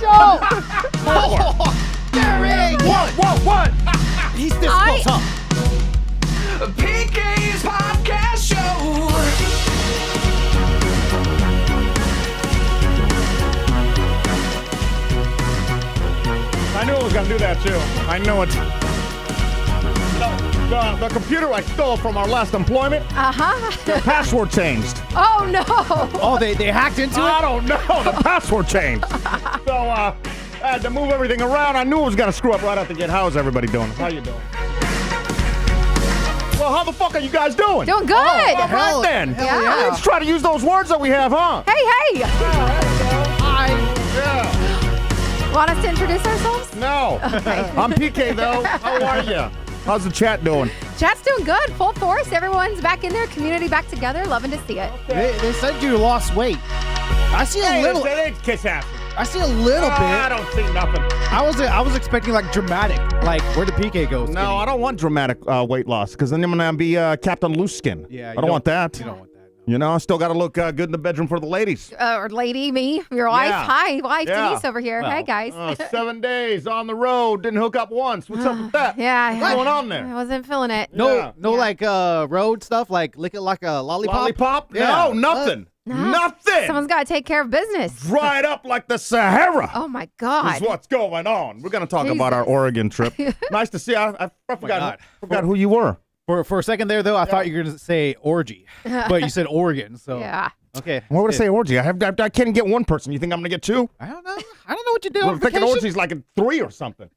show. One. He's difficult, huh? PK's podcast show. I knew it was going to do that, too. I knew it. The computer I stole from our last employment, the password changed. Oh, no. Oh, they hacked into I it? don't know. The password changed. So I had to move everything around. I knew it was going to screw up right out the gate. How's everybody doing? How you doing? Well, how the fuck are you guys doing? Doing good. All right, then. Yeah. Let's try to use those words that we have, huh? Hey. Yeah. Want us to introduce ourselves? No. Okay. I'm PK, though. How are you? How's the chat doing? Chat's doing good. Full force. Everyone's back in there. Community back together. Loving to see it. They said you lost weight. I see a little. That ain't kiss happen. I see a little bit. I don't see nothing. I was expecting like dramatic, like where the PK goes. No, I don't want dramatic weight loss because then I'm gonna be Captain Loose Skin. Yeah, I don't want that. You don't want that. You know, I still got to look good in the bedroom for the ladies. Or lady, me, your wife. Yeah. Hi, wife Yeah. Denise over here. Well, Hey, guys. 7 days on the road, didn't hook up once. What's up with that? Yeah. What's going on I there? wasn't feeling it. No, Yeah. no, like road stuff, like lick it like a lollipop. Lollipop? Yeah. No, nothing. No. Nothing. Someone's got to take care of business. Dried up like the Sahara. Oh, my God. Is what's going on. We're going to talk about our Oregon trip. Nice to see you. I forgot who you were. For a second there, though, I thought you were gonna say orgy, but you said Oregon. So Yeah. okay. Why would I say orgy? I can't even get one person. You think I'm going to get two? I don't know. I don't know what you do. I'm on thinking vacation. orgy's like a 3 or something.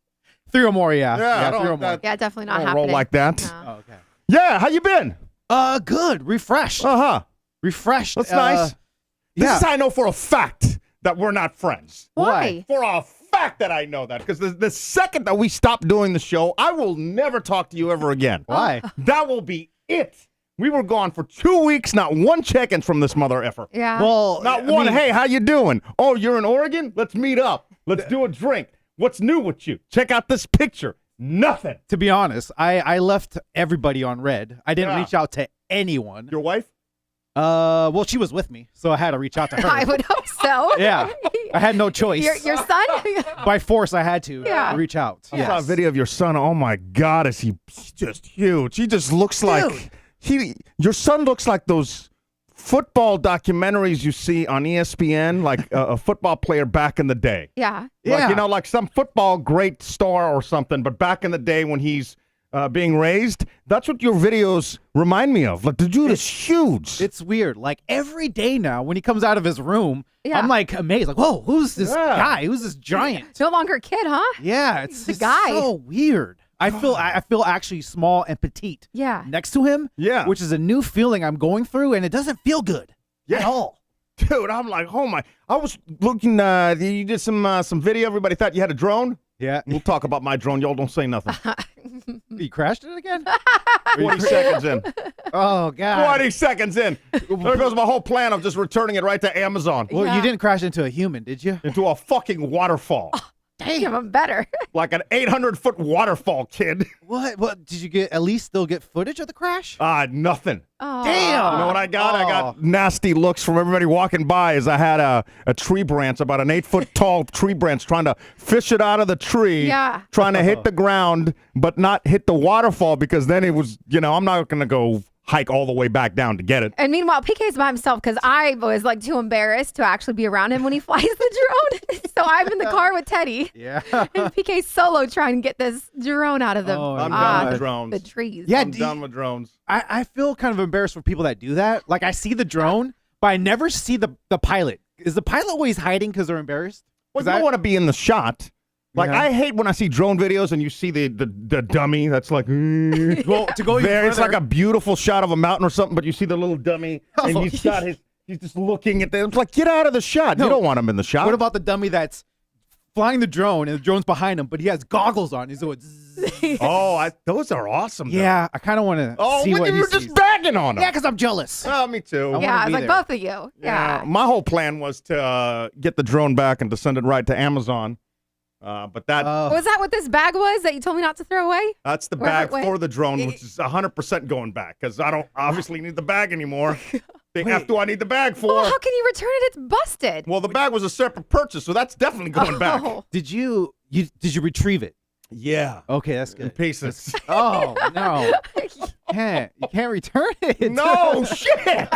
3 or more, yeah. Yeah, I don't 3 or want more. that. Yeah, definitely I not don't happening. roll like that. No. Oh, okay. Yeah, how you been? Good. Refreshed. Uh-huh. Refreshed. That's nice. This yeah. is how I know for a fact that we're not friends. Why? For a fact that I know that. Because the second that we stop doing the show, I will never talk to you ever again. Why? That will be it. We were gone for 2 weeks, not one check-in from this mother effer. Yeah. Well, Not I one, mean, hey, how you doing? Oh, you're in Oregon? Let's meet up. Let's do a drink. What's new with you? Check out this picture. Nothing. to be honest, I left everybody on red. I didn't Yeah. reach out to anyone. Your wife? Well, she was with me, so I had to reach out to her. I would hope so. Yeah. I had no choice. Your son? By force, I had to Yeah. reach out. I saw a video of your son. Oh my God, he's just huge. He just looks like your son looks like those football documentaries you see on ESPN, like a football player back in the day. Yeah. Like, like some football great star or something, but back in the day when he's being raised, that's what your videos remind me of. Like, the dude is huge. It's weird. Like every day now, when he comes out of his room, Yeah. I'm like amazed. Like, whoa, who's this Yeah. guy? Who's this giant? No longer a kid, huh? Yeah, it's The just guy. so weird. I feel actually small and petite Yeah. next to him. Yeah. which is a new feeling I'm going through, and it doesn't feel good at all. Dude, I'm like, oh my. I was looking, you did some video. Everybody thought you had a drone. Yeah, We'll talk about my drone. Y'all don't say nothing. you crashed it again. 20 seconds in. Oh God. 20 seconds in. There goes my whole plan of just returning it right to Amazon. Well, Yeah. you didn't crash into a human, did you? Into a fucking waterfall. Even better. Like an 800-foot waterfall, kid. What did you get? At least still get footage of the crash? Nothing. Oh. Damn. You know what I got? I Oh. got nasty looks from everybody walking by as I had a tree branch, about an 8-foot tall tree branch, trying to fish it out of the tree. Yeah. Trying to hit the ground, but not hit the waterfall because then it was, I'm not going to go hike all the way back down to get it. And meanwhile, PK's by himself because I was like too embarrassed to actually be around him when he flies the drone. So I'm in the car with Teddy. Yeah. And PK's solo trying to get this drone out of the, Oh, I'm done with the drones. trees. Yeah, I'm done with drones. I feel kind of embarrassed for people that do that. Like I see the drone, but I never see the pilot. Is the pilot always hiding because they're embarrassed? Well, you don't want to be in the shot. Like, Yeah. I hate when I see drone videos and you see the dummy that's like, Well, to go even there, it's further- like a beautiful shot of a mountain or something, but you see the little dummy and Oh, he's just looking at them. It's like, get out of the shot. You No. don't want him in the shot. What about the dummy that's flying the drone and the drone's behind him, but he has goggles on? He's going, zzz. Those are awesome. though. Yeah, I kind of want to Oh, see look, what you he were sees. just bagging on him. Yeah, because I'm jealous. Oh, me too. I Yeah, wanna it's be like there. both of you. Yeah. My whole plan was to get the drone back and to send it right to Amazon. But that Was that what this bag was that you told me not to throw away? that's the where bag it went? for the drone, which is 100% going back because I don't obviously need the bag anymore. F do I need the bag for? Well, how can you return it? It's busted. Well, the bag was a separate purchase, so that's definitely going back. Oh. Did you retrieve it? Yeah. Okay, that's In good. pieces. Oh no, you can't return it. No, shit.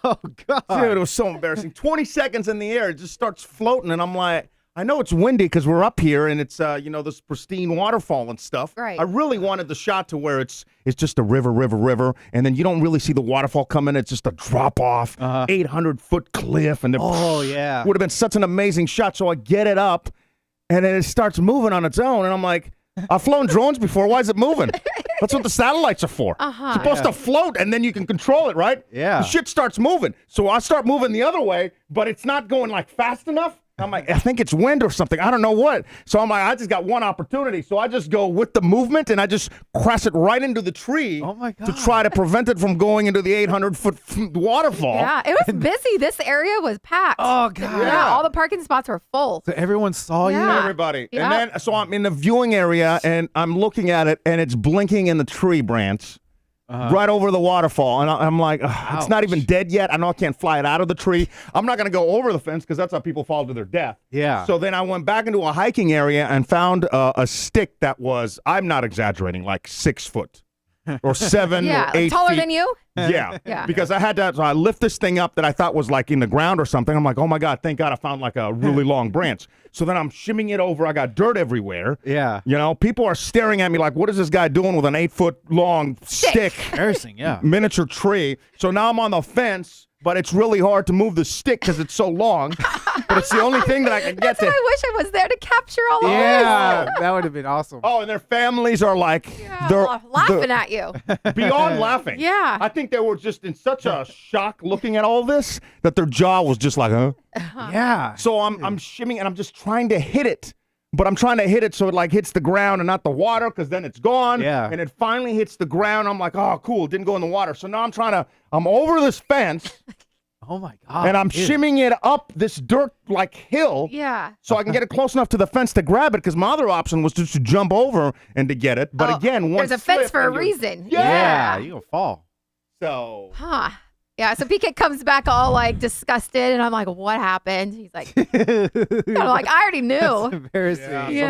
Oh god. Dude, it was so embarrassing. 20 seconds in the air, it just starts floating, and I'm like, I know it's windy because we're up here, and it's this pristine waterfall and stuff. Right. I really wanted the shot to where it's just a river, and then you don't really see the waterfall coming. It's just a drop off, 800-foot cliff, and Oh yeah. would have been such an amazing shot. So I get it up, and then it starts moving on its own, and I'm like, I've flown drones before. Why is it moving? That's what the satellites are for. It's supposed to float, and then you can control it, right? Yeah. The shit starts moving. So I start moving the other way, but it's not going like fast enough. I'm like, I think it's wind or something. I don't know what. So I'm like, I just got one opportunity. So I just go with the movement, and I just crash it right into the tree. Oh, my To God. try to prevent it from going into the 800-foot waterfall. Yeah, it was busy. This area was packed. Oh god. Yeah, all the parking spots were full. So everyone saw you. Yeah. Everybody. Yep. And then, so I'm in the viewing area, and I'm looking at it, and it's blinking in the tree branch. Right over the waterfall, and I'm like, "Ugh, it's not even dead yet. I know I can't fly it out of the tree. I'm not going to go over the fence because that's how people fall to their death. Yeah. So then I went back into a hiking area and found a stick that was, I'm not exaggerating, like 6 foot or 7 Yeah, or 8 taller feet. than you. Yeah. Yeah. Because I had to, so I lift this thing up that I thought was like in the ground or something. I'm like, oh my God, thank God I found like a really long branch. So then I'm shimming it over. I got dirt everywhere. Yeah. You know, people are staring at me like, what is this guy doing with an 8-foot long stick? Embarrassing. Yeah. Miniature tree. So now I'm on the fence, but it's really hard to move the stick because it's so long. But it's the only thing that I can get That's to. why I wish I was there to capture all of Yeah. That would have been awesome. Oh, and their families are like, this. they're Laughing at you. beyond laughing. Yeah. I think they were just in such a shock looking at all this that their jaw was just like, huh? Yeah. So I'm shimming and I'm just trying to hit it. But I'm trying to hit it so it like hits the ground and not the water because then it's gone. Yeah. And it finally hits the ground. I'm like, oh, cool. It didn't go in the water. So now I'm over this fence Oh my god. and I'm dude. shimming it up this dirt like hill. Yeah. So I can get it close enough to the fence to grab it because my other option was just to jump over and to get it. But Oh, again, one there's a fence slip for a and you're- reason. Yeah. You gonna fall. So Huh. Yeah. So PK comes back all like disgusted, and I'm like, "What happened?" He's like, I'm like, "I already knew." That's embarrassing. yeah. Yeah.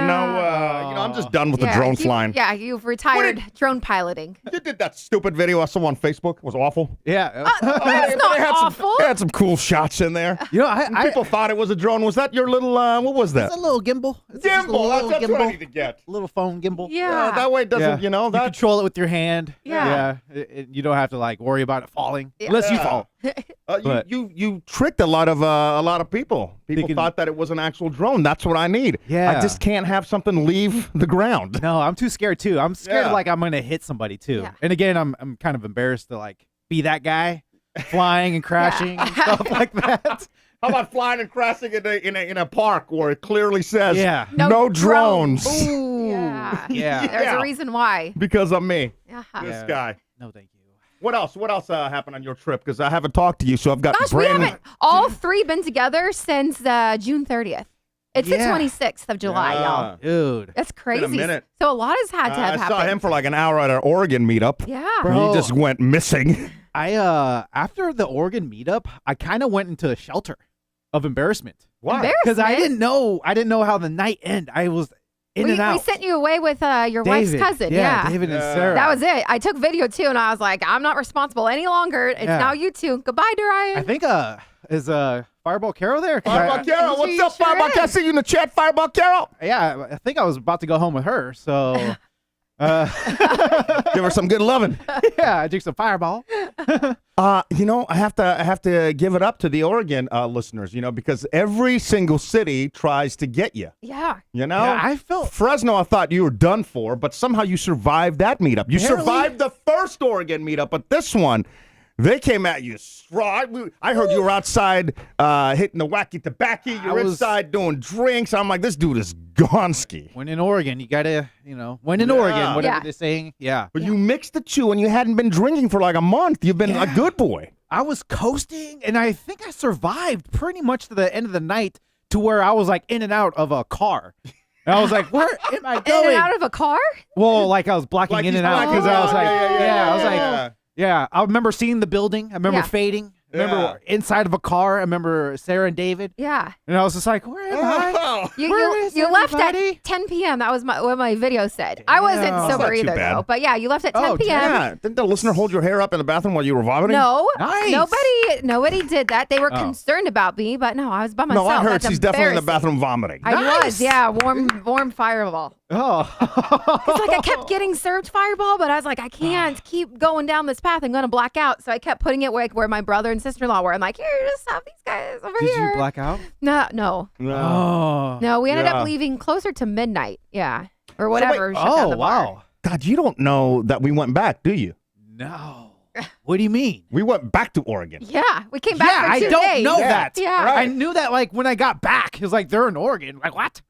So now I'm just done with the Yeah, drone you- flying. Yeah, you've retired drone piloting. You did that stupid video I saw on Facebook. It was awful. Yeah. That's They not had awful. They had some cool shots in there. You know, I People thought it was a drone. Was that your little, what was that? it's a little gimbal. It's just a Gimbal. little That's what I gimbal. need to get. Little phone gimbal. Yeah. That way it doesn't, Yeah. you You that. control it with your hand. Yeah. You don't have to like worry about it falling Yeah. unless you Yeah. fall. But- You tricked a lot of people. People Thinking- thought that it was an actual drone. That's what I need. Yeah. I just can't have something leave the ground. No, I'm too scared too. I'm scared Yeah. like I'm gonna hit somebody too. Yeah. And again, I'm kind of embarrassed to like be that guy, flying and crashing and stuff like that. How about flying and crashing in a park where it clearly says Yeah. no drones Ooh. Yeah. Yeah. There's Yeah. a reason why. because of me? Yeah. This Yeah. guy. No, thank you. What else? What else happened on your trip? Because I haven't talked to you, so I've got Gosh, we brand. haven't all three been together since June 30th. It's the Yeah. 26th of July, y'all. Dude. That's crazy. minute. So a lot has had to have I happened. saw him for like an hour at an Oregon meetup. Yeah. Bro. He just went missing. I after the Oregon meetup, I kind of went into a shelter of embarrassment Why? because I Embarrassment? didn't know how the night end. I was in We and out. sent you away with your wife's David. cousin. Yeah, David and Yeah. Sarah. That was it. I took video too, and I was like, I'm not responsible any longer. It's Yeah. now you two. Goodbye, Duryan. I think is Fireball Carol there? 'Cause Fireball I- Carol, what's She up, sure Fireball? Can I is. see you in the chat, Fireball Carol? Yeah, I think I was about to go home with her. So, Give her some good loving. yeah, I drank some Fireball. I have to give it up to the Oregon listeners, because every single city tries to get you. yeah. You know, Yeah, I felt Fresno, I thought you were done for, but somehow you survived that meetup. You Apparently- survived the first Oregon meetup, but this one, they came at you strong. I heard you were outside hitting the wacky tobacco. You were inside doing drinks. I'm like, this dude is gonski. when in Oregon, you gotta, when in Oregon, whatever Yeah. they're saying. Yeah, But you mixed the two, and you hadn't been drinking for like a month. You've been a good boy. I was coasting, and I think I survived pretty much to the end of the night to where I was like in and out of a car. And I was like, where am I In going? and out of a car? Well, like I was blocking Like in he's and out blocking because I was out. like, Yeah. I was like, Yeah. Yeah, I remember seeing the building. I remember Yeah. fading. I remember inside of a car. I remember Sarah and David. Yeah. And I was just like, where am I? Oh. You left everybody? at 10 p.m. That was what my video said. I wasn't Damn. sober That's not too either, bad. though. But yeah, you left at 10 Oh, p.m. Yeah. Didn't the listener hold your hair up in the bathroom while you were vomiting? No, Nice. nobody did that. They were Oh. concerned about me, but no, I was by myself. No, I heard That's she's definitely in the embarrassing. bathroom vomiting. I Nice. was, yeah, warm fireball. Oh. It's like I kept getting served fireball, but I was like, I can't keep going down this path. I'm gonna black out. So I kept putting it where my brother and sister-in-law were. I'm like, here, just have these guys over Did here. you black out? No. Oh. No, we ended Yeah. up leaving closer to midnight. Yeah. Or whatever. shut down Oh, the bar. wow. God, you don't know that we went back, do you? No. What do you mean? We went back to Oregon. Yeah. We came back Yeah, for I 2 don't days. know Yeah. that. Yeah. Right. I knew that like when I got back. It was like they're in Oregon. Like what?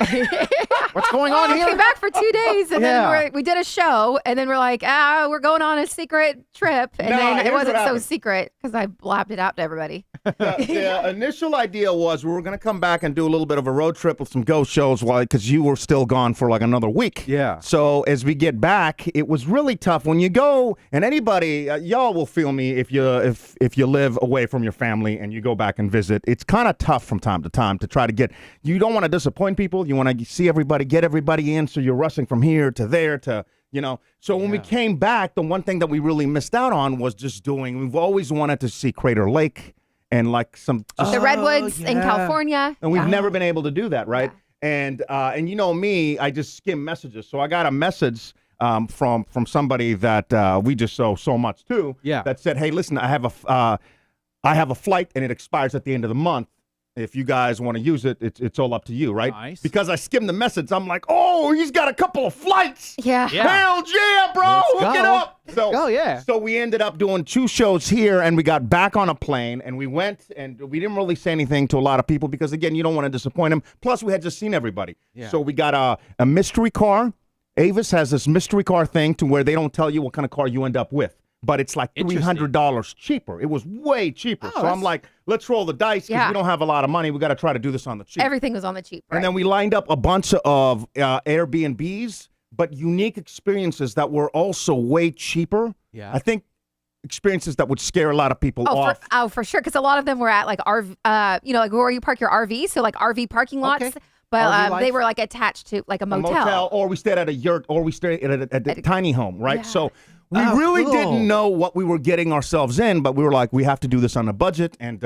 What's going on We here? came back for 2 days and Yeah. then we did a show and then we're like, we're going on a secret trip. And No, then it here's wasn't what so happened. secret because I blabbed it out to everybody. The initial idea was we were going to come back and do a little bit of a road trip with some ghost shows because you were still gone for like another week. Yeah. So as we get back, it was really tough when you go, and anybody, y'all will feel me if you live away from your family and you go back and visit. It's kind of tough from time to time to try to get. You don't want to disappoint people. You want to see everybody, get everybody in. So you're rushing from here to there to. So when we came back, the one thing that we really missed out on was just doing. We've always wanted to see Crater Lake and like some. The redwoods in yeah. California. And we've Yeah. never been able to do that, right? And you know me, I just skim messages. So I got a message from somebody that we just saw so much too. Yeah. That said, hey, listen, I have a flight and it expires at the end of the month. If you guys want to use it, it's all up to you, right? Nice. Because I skimmed the message, I'm like, oh, he's got a couple of flights. Yeah. Yeah. Hell yeah, bro! Let's Hook it go. up. So, yeah. So we ended up doing 2 shows here, and we got back on a plane, and we went, and we didn't really say anything to a lot of people because, again, you don't want to disappoint them. Plus, we had just seen everybody. Yeah. So we got a mystery car. Avis has this mystery car thing to where they don't tell you what kind of car you end up with. But it's like $300 cheaper. It was way cheaper. So I'm like, let's roll the dice because Yeah. we don't have a lot of money. We got to try to do this on the cheap. Everything was on the cheap. Right? And then we lined up a bunch of Airbnbs, but unique experiences that were also way cheaper. Yeah. I think experiences that would scare a lot of people off. For sure. Because a lot of them were at like RV, like where you park your RV. So like RV parking lots. Okay. But RV they life. were like attached to like a A motel. or we stayed at a yurt, or we stayed at a tiny home, right? Yeah. So we Oh, really cool. didn't know what we were getting ourselves in, but we were like, we have to do this on a budget, and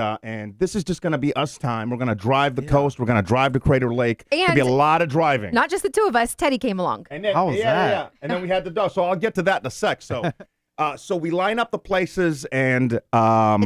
this is just going to be us time. We're going to drive the coast. We're going to drive to Crater Lake. It'll be a And lot of driving. Not just the two of us. Teddy came along. And then, How was that? Yeah. And then we had the dog. So I'll get to that in a sec. So, so we line up the places, and It's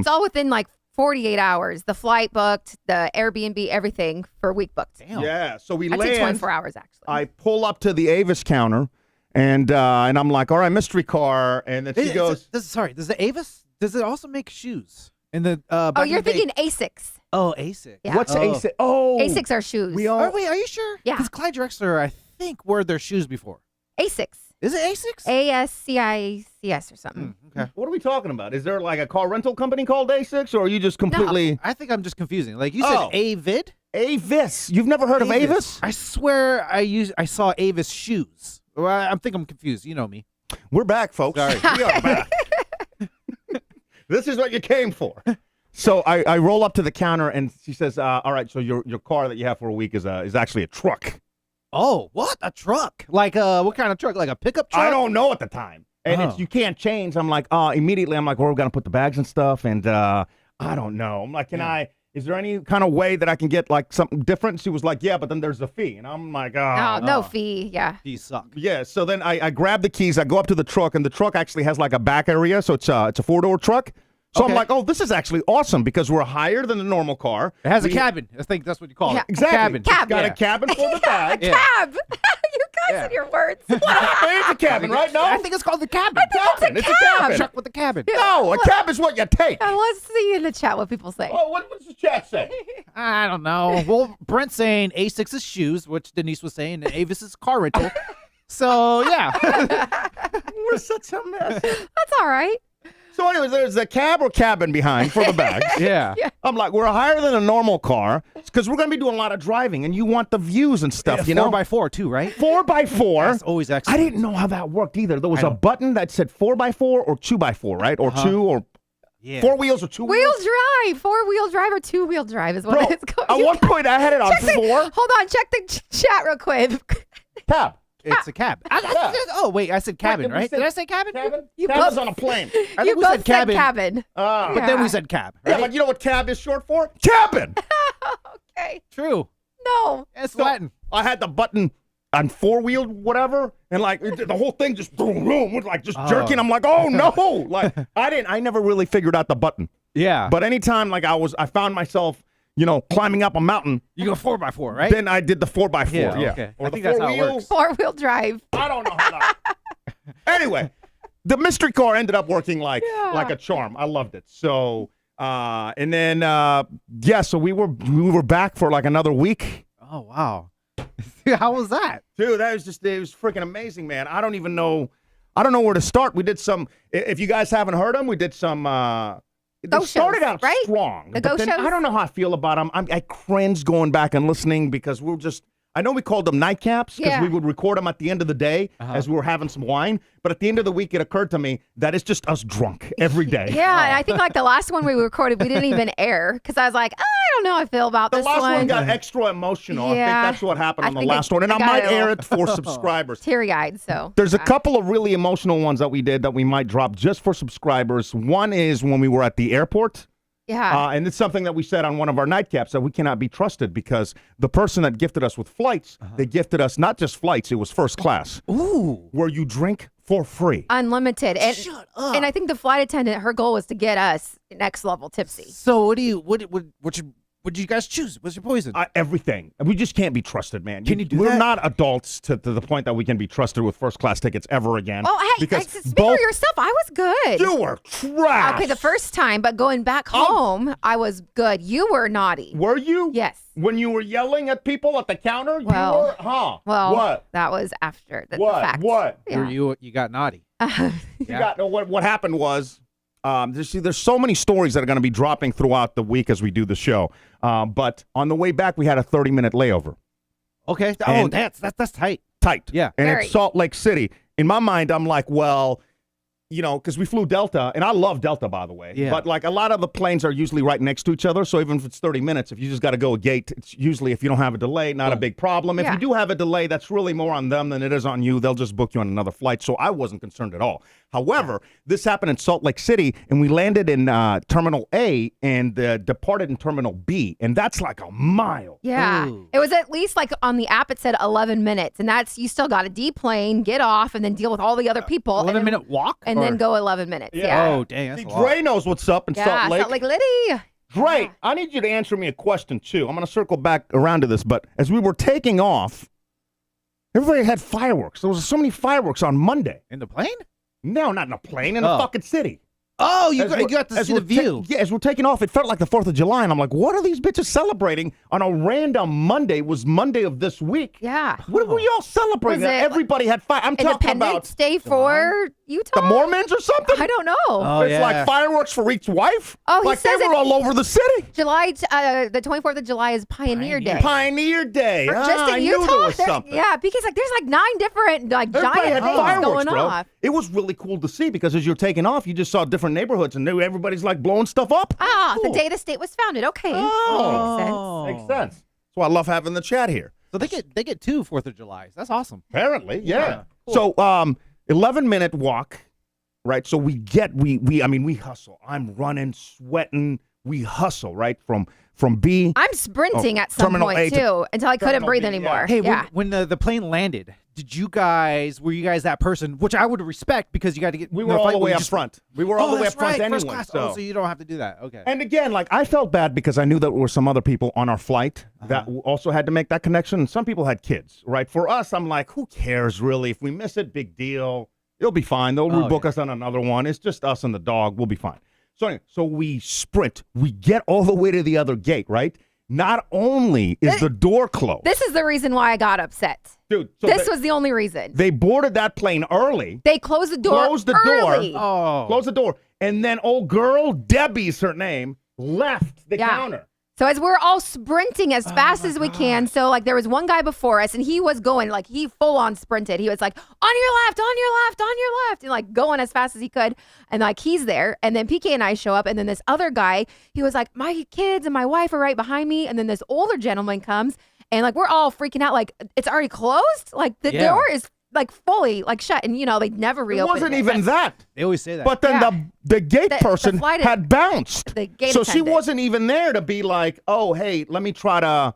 all within like 48 hours. The flight booked, the Airbnb, everything for week booked. Damn. yeah. So we I'd say land. 24 hours actually. I pull up to the Avis counter, and I'm like, all right, mystery car, and then she goes, Does the Avis? Does it also make shoes? In the oh, you're thinking Asics. Oh, Asics. Yeah. what's Oh. Asics? Oh, Asics are shoes. We all. Oh, wait, are you sure? Yeah. Because Clyde Drexler, I think, wore their shoes before. Asics. Is it Asics? ASCICS or something. Okay. What are we talking about? Is there like a car rental company called Asics, or are you just completely I think I'm just confusing. Like you said, Oh. Avid. Avis? You've never heard of Avis? I swear I saw Avis shoes. Well, I think I'm confused. You know me. We're back, folks. Sorry. We are back. This is what you came for. So I roll up to the counter, and she says, all right, so your car that you have for a week is actually a truck. Oh, what? A truck? Like what kind of truck? Like a pickup truck? I don't know at the time. And Oh. you can't change. I'm like, immediately I'm like, well, we're going to put the bags and stuff. And I don't know. I'm like, is there any kind of way that I can get like something different? She was like, yeah, but then there's a fee. And I'm like, No fee. Yeah. You suck. Yeah, so then I grab the keys, I go up to the truck, and the truck actually has like a back area, so it's a 4-door truck. So I'm Okay. like, oh, this is actually awesome because we're higher than the normal car. It has a We- cabin. I think that's what you call Yeah. it. Exactly. Cabin. Cab. It's got Yeah. a cabin for the bag. Yeah. Cab. you guys Yeah. and your words. It's a cabin, right? No? I think it's called the cabin. cabin. It's a cabin. Truck with the cabin. No, a cab is what you take. Let's see in the chat what people say. Oh, what's the chat say? I don't know. Well, Brent's saying Asics is shoes, which Denise was saying, and Avis is car rental. So yeah. We're such a mess. That's all right. So anyways, there's a cab or cabin behind for the bags. Yeah. I'm like, we're higher than a normal car because we're going to be doing a lot of driving, and you want the views and stuff, you know? 4x4 too, right? 4x4. That's always excellent. I didn't know how that worked either. There was a button that said 4x4 or 2x4, right? Or two or four wheels or two wheels. Wheel drive, 4-wheel drive or 2-wheel drive is what Bro, it's called. at one point I had it on 4. Hold on, check the chat real quick. Cab. It's a cab. Oh, wait, I said cabin, right? Did I say cabin? Cabin? You Cabin's both- on a plane. I You think we both said cabin. cabin. But then we said cab, Yeah, right? but you know what cab is short for? Cabin. Okay. True. No. It's So, Latin. I had the button on 4-wheel whatever, and like the whole thing just boom, boom, was like just jerking. I'm like, oh no! Like I never really figured out the button. Yeah. But anytime like I found myself, you know, climbing up a mountain, you go 4x4, right? then I did the 4x4. Yeah, okay. Or I the think that's how it 4 works. wheels. 4-wheel drive. I don't know how that. Anyway, the mystery car ended up working like a charm. I loved it. So and then so we were back for like another week. Oh, wow. How was that? Dude, it was freaking amazing, man. I don't know where to start. We did some, if you guys haven't heard them, we did some, they Go started shows, out right? strong. The but go then shows? I don't know how I feel about them. I cringe going back and listening because I know we called them nightcaps because we would record them at the end of the day as we were having some wine. But at the end of the week, it occurred to me that it's just us drunk every day. Yeah, and I think like the last one we recorded, we didn't even air because I was like, I don't know how I feel about The this last one one. got extra emotional. I Yeah. think that's what happened I on the think last one. And I got might a air little- it for subscribers. Teary-eyed, so. There's a couple of really emotional ones that we did that we might drop just for subscribers. One is when we were at the airport. Yeah. And it's something that we said on one of our nightcaps that we cannot be trusted because the person that gifted us with flights, they gifted us not just flights, it was first class. Ooh. Where you drink for free. Unlimited. And, Shut up. And I think the flight attendant, her goal was to get us next level tipsy. So what did you guys choose? What's your poison? Everything. We just can't be trusted, man. Can you do We're that? not adults to the point that we can be trusted with first class tickets ever again. Oh, hey, because speak both for yourself. I was good. you were trash. Okay, the first time, but going back home, I was good. You were naughty. Were you? Yes. When you were yelling at people at the counter, Well, you were, huh? Well, What? that was after the What? fact. What? Yeah. You got naughty. You got what happened was there's so many stories that are going to be dropping throughout the week as we do the show. But on the way back, we had a 30-minute layover. Okay. And- That's tight. Tight. Yeah. And Very. it's Salt Lake City. In my mind, I'm like, well, you know, because we flew Delta, and I love Delta, by the way. Yeah. But like a lot of the planes are usually right next to each other. So even if it's 30 minutes, if you just got to go a gate, it's usually if you don't have a delay, not a big problem. If Yeah. you do have a delay, that's really more on them than it is on you. They'll just book you on another flight. So I wasn't concerned at all. However, this happened in Salt Lake City, and we landed in Terminal A and departed in Terminal B, and that's like a mile. Yeah. Ooh. It was at least like on the app, it said 11 minutes. And that's, you still got to deplane, get off, and then deal with all the other people. 11-minute walk? And then Or- go 11 minutes. Yeah. Yeah. Oh, dang. That's See, a lot. Dre knows what's up in Yeah. Salt Lake. Liddy. Dre, Yeah. I need you to answer me a question, too. I'm going to circle back around to this, but as we were taking off, everybody had fireworks. There was so many fireworks on Monday. In the plane? No, not in a plane, in a Oh. fucking city. Oh, you As we're- got to as see the we're view. yeah, as we're taking off, it felt like the 4th of July, and I'm like, what are these bitches celebrating on a random Monday? It was Monday of this week. Yeah. What were y'all celebrating? Was it Everybody had fire. I'm talking about Independence Day for Utah? the Mormons or something? I don't know. Oh, It's yeah. like fireworks for each wife? Oh, he like says they were it- all over the city. July, the 24th of July is Pioneer Day. Pioneer Day. For just I in knew Utah? there was There- something. Yeah, because like there's like 9 different like Everybody giant had things fireworks, going bro. off. It was really cool to see because as you're taking off, you just saw different neighborhoods and everybody's like blowing stuff up. Ah, Cool. the day the state was founded. Okay. Oh. Makes sense. That's why I love having the chat here. So they get 2 4th of Julys. That's awesome. Apparently, yeah. Cool. So 11-minute walk, right? So we hustle. I'm running, sweating. We hustle, right? From B. I'm sprinting at some Terminal A point to too until I couldn't Terminal breathe B, anymore. Hey, yeah. when the plane landed, were you guys that person, which I would respect because you got to get. We you were know, all flight the where way you up just- front. We were all the way up that's front right, first anyway. class. So. Oh, so you don't have to do that. Okay. And again, like I felt bad because I knew that there were some other people on our flight that also had to make that connection. And some people had kids, right? For us, I'm like, who cares really? If we miss it, big deal. It'll be fine. They'll rebook us on another one. It's just us and the dog. We'll be fine. So anyway, so we sprint. We get all the way to the other gate, right? not only is the door closed. This is the reason why I got upset. Dude, so This was the only reason. they boarded that plane early. They closed the door early. Oh. Closed the door. And then old girl, Debbie's her name, left the counter. So as we're all sprinting as fast as we can, so like there was one guy before us and he was going like he full on sprinted. He was like, on your left, on your left, on your left, and like going as fast as he could. And like he's there. And then PK and I show up. And then this other guy, he was like, my kids and my wife are right behind me. And then this older gentleman comes and like we're all freaking out. Like it's already closed. Like the door is like fully like shut. And you know, they never It reopened wasn't even that. They always say that. But then the gate person flight had bounced. The gate so she attendant. wasn't even there to be like, oh, hey, let me try to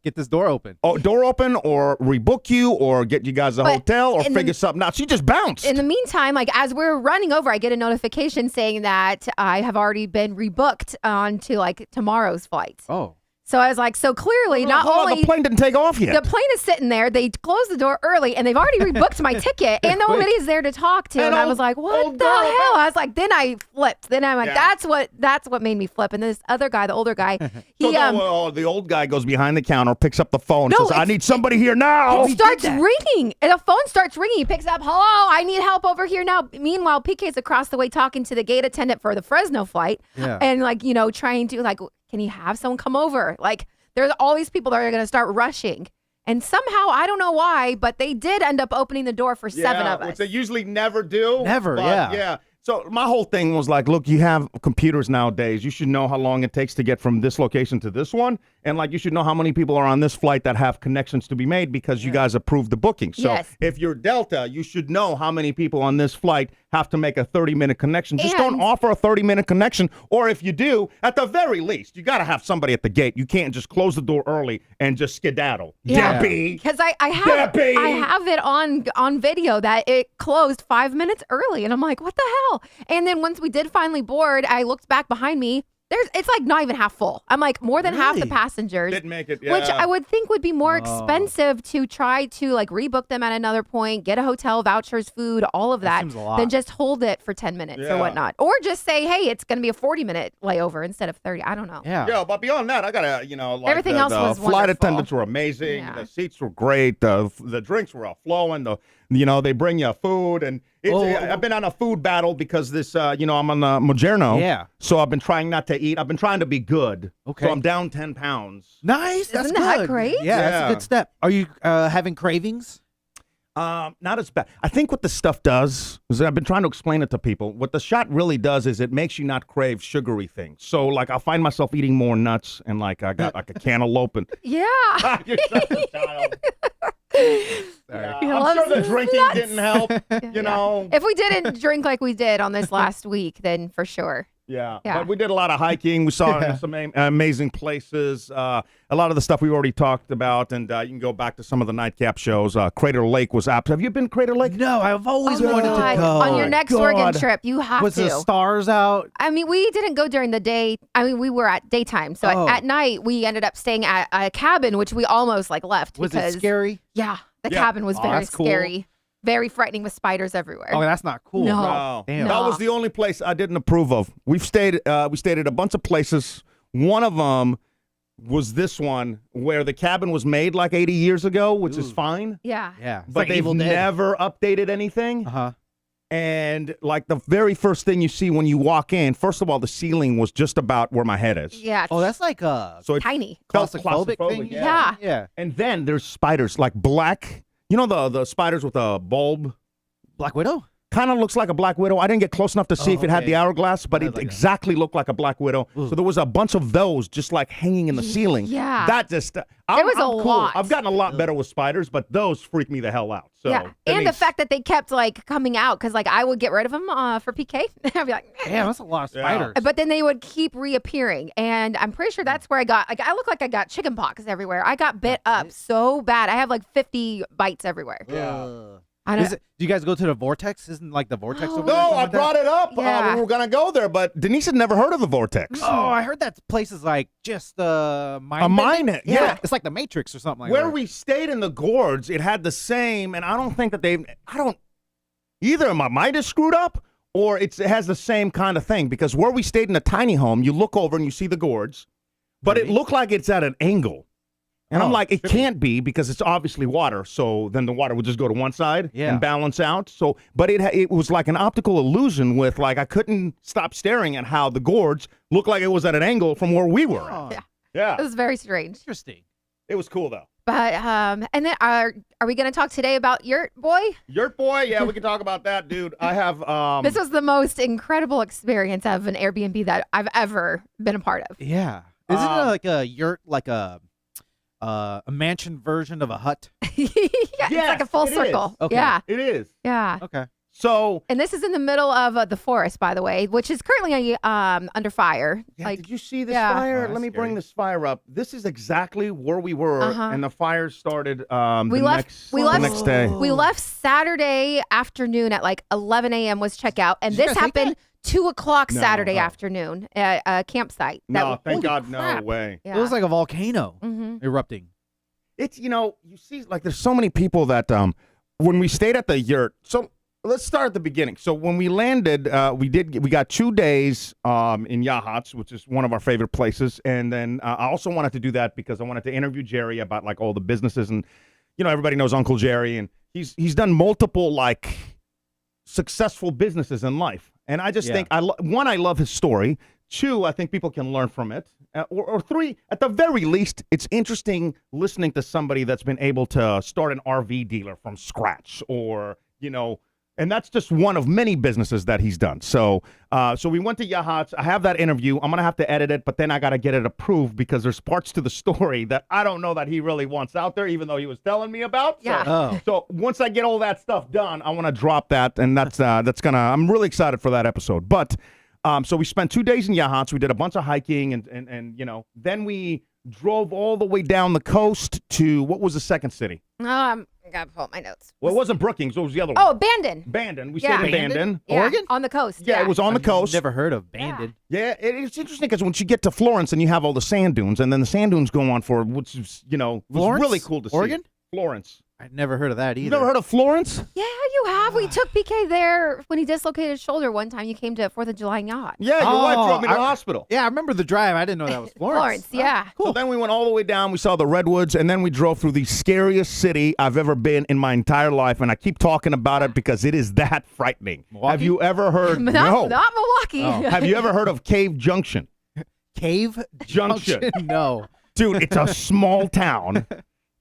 get this door open. door open or rebook you or get you guys a But hotel or in figure something out. She just bounced. In the meantime, like as we're running over, I get a notification saying that I have already been rebooked onto like tomorrow's flight. Oh. So I was like, so clearly not Hold on, only the plane didn't take off yet. the plane is sitting there, they closed the door early and they've already rebooked my ticket and nobody's there to talk to. And I was like, what the hell? I was like, then I flipped. Then I'm like, that's what made me flip. And this other guy, the older guy, he the old guy goes behind the counter, picks up the phone, No, says, I need somebody here now. it starts ringing. And the phone starts ringing. He picks up, hello, I need help over here now. Meanwhile, PK's across the way talking to the gate attendant for the Fresno flight. Yeah. And like, you know, trying to like, can you have someone come over? Like, there's all these people that are going to start rushing. And somehow, I don't know why, but they did end up opening the door for 7 of us. Which they usually never do. Never, but, yeah. So my whole thing was like, look, you have computers nowadays. You should know how long it takes to get from this location to this one. And like, you should know how many people are on this flight that have connections to be made because you guys approved the booking. So Yes. if you're Delta, you should know how many people on this flight have to make a 30-minute connection. Just don't And- offer a 30-minute connection. Or if you do, at the very least, you got to have somebody at the gate. You can't just close the door early and just skedaddle. Yeah. Debbie. Because I Debbie! have it on video that it closed 5 minutes early. And I'm like, what the hell? And then once we did finally board, I looked back behind me. It's like not even half full. I'm like more than half the Really? passengers. Didn't make it, Which yeah. I would think would be more expensive to try to like rebook them at another point, get a hotel, vouchers, food, all of that, seems a lot. than just hold it for 10 minutes Yeah. or whatnot. Or just say, hey, it's going to be a 40-minute layover instead of 30. I don't know. Yeah. Yeah, but beyond that, I gotta, like Everything the, else the was flight wonderful. attendants were amazing. Yeah. The seats were great. The drinks were all flowing. They bring you food, and I've been on a food battle because this, I'm on Mogerno. Yeah. So I've been trying not to eat. I've been trying to be good. Okay. So I'm down 10 pounds. Nice. That's Isn't that good. great? Yeah, that's Yeah. a good step. Are you having cravings? Not as bad. I think what the stuff does is I've been trying to explain it to people. What the shot really does is it makes you not crave sugary things. So like I'll find myself eating more nuts and like I got like a cantaloupe and Yeah. you're such a child. Sorry. He I'm loves sure the his drinking nuts. didn't help. You know. If we didn't drink like we did on this last week, then for sure. Yeah. Yeah. But we did a lot of hiking. We saw some amazing places. A lot of the stuff we already talked about, and you can go back to some of the nightcap shows. Crater Lake was apt. Have you been to Crater Lake? No, I've always Oh my wanted God. to go. On your next Oregon trip, you have Was to. the stars out? I mean, we didn't go during the day. I mean, we were at daytime. So Oh. at night, we ended up staying at a cabin, which we almost like left. Was because, it scary? Yeah, the Yeah. cabin was Oh, very that's cool. scary, very frightening with spiders everywhere. Oh, that's not cool. No. No. Damn. That was the only place I didn't approve of. We stayed at a bunch of places. One of them was this one where the cabin was made like 80 years ago, which is fine. Yeah. Yeah. It's But like they've Evil Dead. never updated anything. Uh-huh. And like the very first thing you see when you walk in, first of all, the ceiling was just about where my head is. Yeah. Oh, that's like a So it tiny. felt claustrophobic thing? Yeah. Yeah. And then there's spiders, like black. You know the spiders with a bulb? Black Widow? Kind of looks like a black widow. I didn't get close enough to see if it had okay. the hourglass, but I it like that. exactly looked like a black widow. Ooh. So there was a bunch of those just like hanging in the ceiling. Yeah. That just, I'm was a cool. lot. I've gotten a lot better with spiders, but those freak me the hell out. So Yeah. And the fact that they kept like coming out because like I would get rid of them for PK. I'd be like, Damn, that's a lot of Yeah. spiders. but then they would keep reappearing. And I'm pretty sure that's where I got, like, I look like I got chicken pox everywhere. I got bit up so bad. I have like 50 bites everywhere. Yeah. I don't, Do you guys go to the vortex? Isn't like the vortex over there? No, something I like that? brought it up. Yeah. We were going to go there, but Denise had never heard of the vortex. Oh, I heard that place is like just mine. A mine, bending? yeah. It's like the Matrix or something like Where that. we stayed in the gorge, it had the same, and I don't think that either my mind is screwed up or it has the same kind of thing because where we stayed in a tiny home, you look over and you see the gorge. but it Really? looked like it's at an angle. And I'm Oh, like, it trippy. can't be because it's obviously water. So then the water would just go to one side Yeah. and balance out. So, but it was like an optical illusion with like I couldn't stop staring at how the gorge looked like it was at an angle from where we were. Oh, Yeah. Yeah, It was very strange. interesting. it was cool though. But and then are we going to talk today about Yurt boy? Yurt boy, yeah, we can talk about that, dude. I have This was the most incredible experience of an Airbnb that I've ever been a part of. Yeah. Isn't it Um, like a yurt, like a mansion version of a hut? Yeah, it's like a full Yes, it circle. is. Okay. Yeah, It is. yeah. Okay. So And this is in the middle of the forest, by the way, which is currently under fire. yeah, Like, did you see this yeah. fire? Oh, that's Let me bring scary. this fire up. This is exactly where we were, Uh-huh. and the fire started We left- we the left- next day. we left Saturday afternoon at like 11 a.m. was checkout, and Did you this guys take happened 2 o'clock No, Saturday oh. afternoon at a campsite. No, thank holy God, no crap. way. Yeah. It was like a volcano Mhm. erupting. It's you see like there's so many people that when we stayed at the yurt. So let's start at the beginning. So when we landed, we got 2 days in Yachats, which is one of our favorite places, and then I also wanted to do that because I wanted to interview Jerry about like all the businesses, and everybody knows Uncle Jerry, and he's done multiple like successful businesses in life, and I just Yeah. think I love his story. 2, I think people can learn from it. Or 3, at the very least, it's interesting listening to somebody that's been able to start an RV dealer from scratch, or and that's just one of many businesses that he's done. So, so we went to Yachats. I have that interview. I'm gonna have to edit it, but then I gotta get it approved because there's parts to the story that I don't know that he really wants out there, even though he was telling me about. So, Yeah. Oh. so once I get all that stuff done, I want to drop that, and that's gonna. I'm really excited for that episode. But so we spent 2 days in Yachats. We did a bunch of hiking, and then we drove all the way down the coast to what was the second city? I gotta pull up my notes. Well, it wasn't Brookings. It was the other one. Oh, Bandon. Bandon. We Yeah. stayed in Bandon. Yeah, Oregon? on the coast. Yeah, it was on the I've coast. Never heard of Banded. Yeah, it's interesting because once you get to Florence and you have all the sand dunes, and then the sand dunes go on for which is was Florence? really cool to Oregon? see. Florence. I'd never heard of that either. You never heard of Florence? Yeah, you have. We took BK there when he dislocated his shoulder one time. You came to 4th of July yacht. Yeah, your wife Oh, drove me to the I- hospital. Yeah, I remember the drive. I didn't know that was Florence. Florence, yeah. So then we went all the way down. We saw the redwoods, and then we drove through the scariest city I've ever been in my entire life. And I keep talking about it because it is that frightening. Milwaukee? Have you ever heard? Not No. Milwaukee. Oh. Have you ever heard of Cave Junction? Cave Junction. No. Dude, it's a small town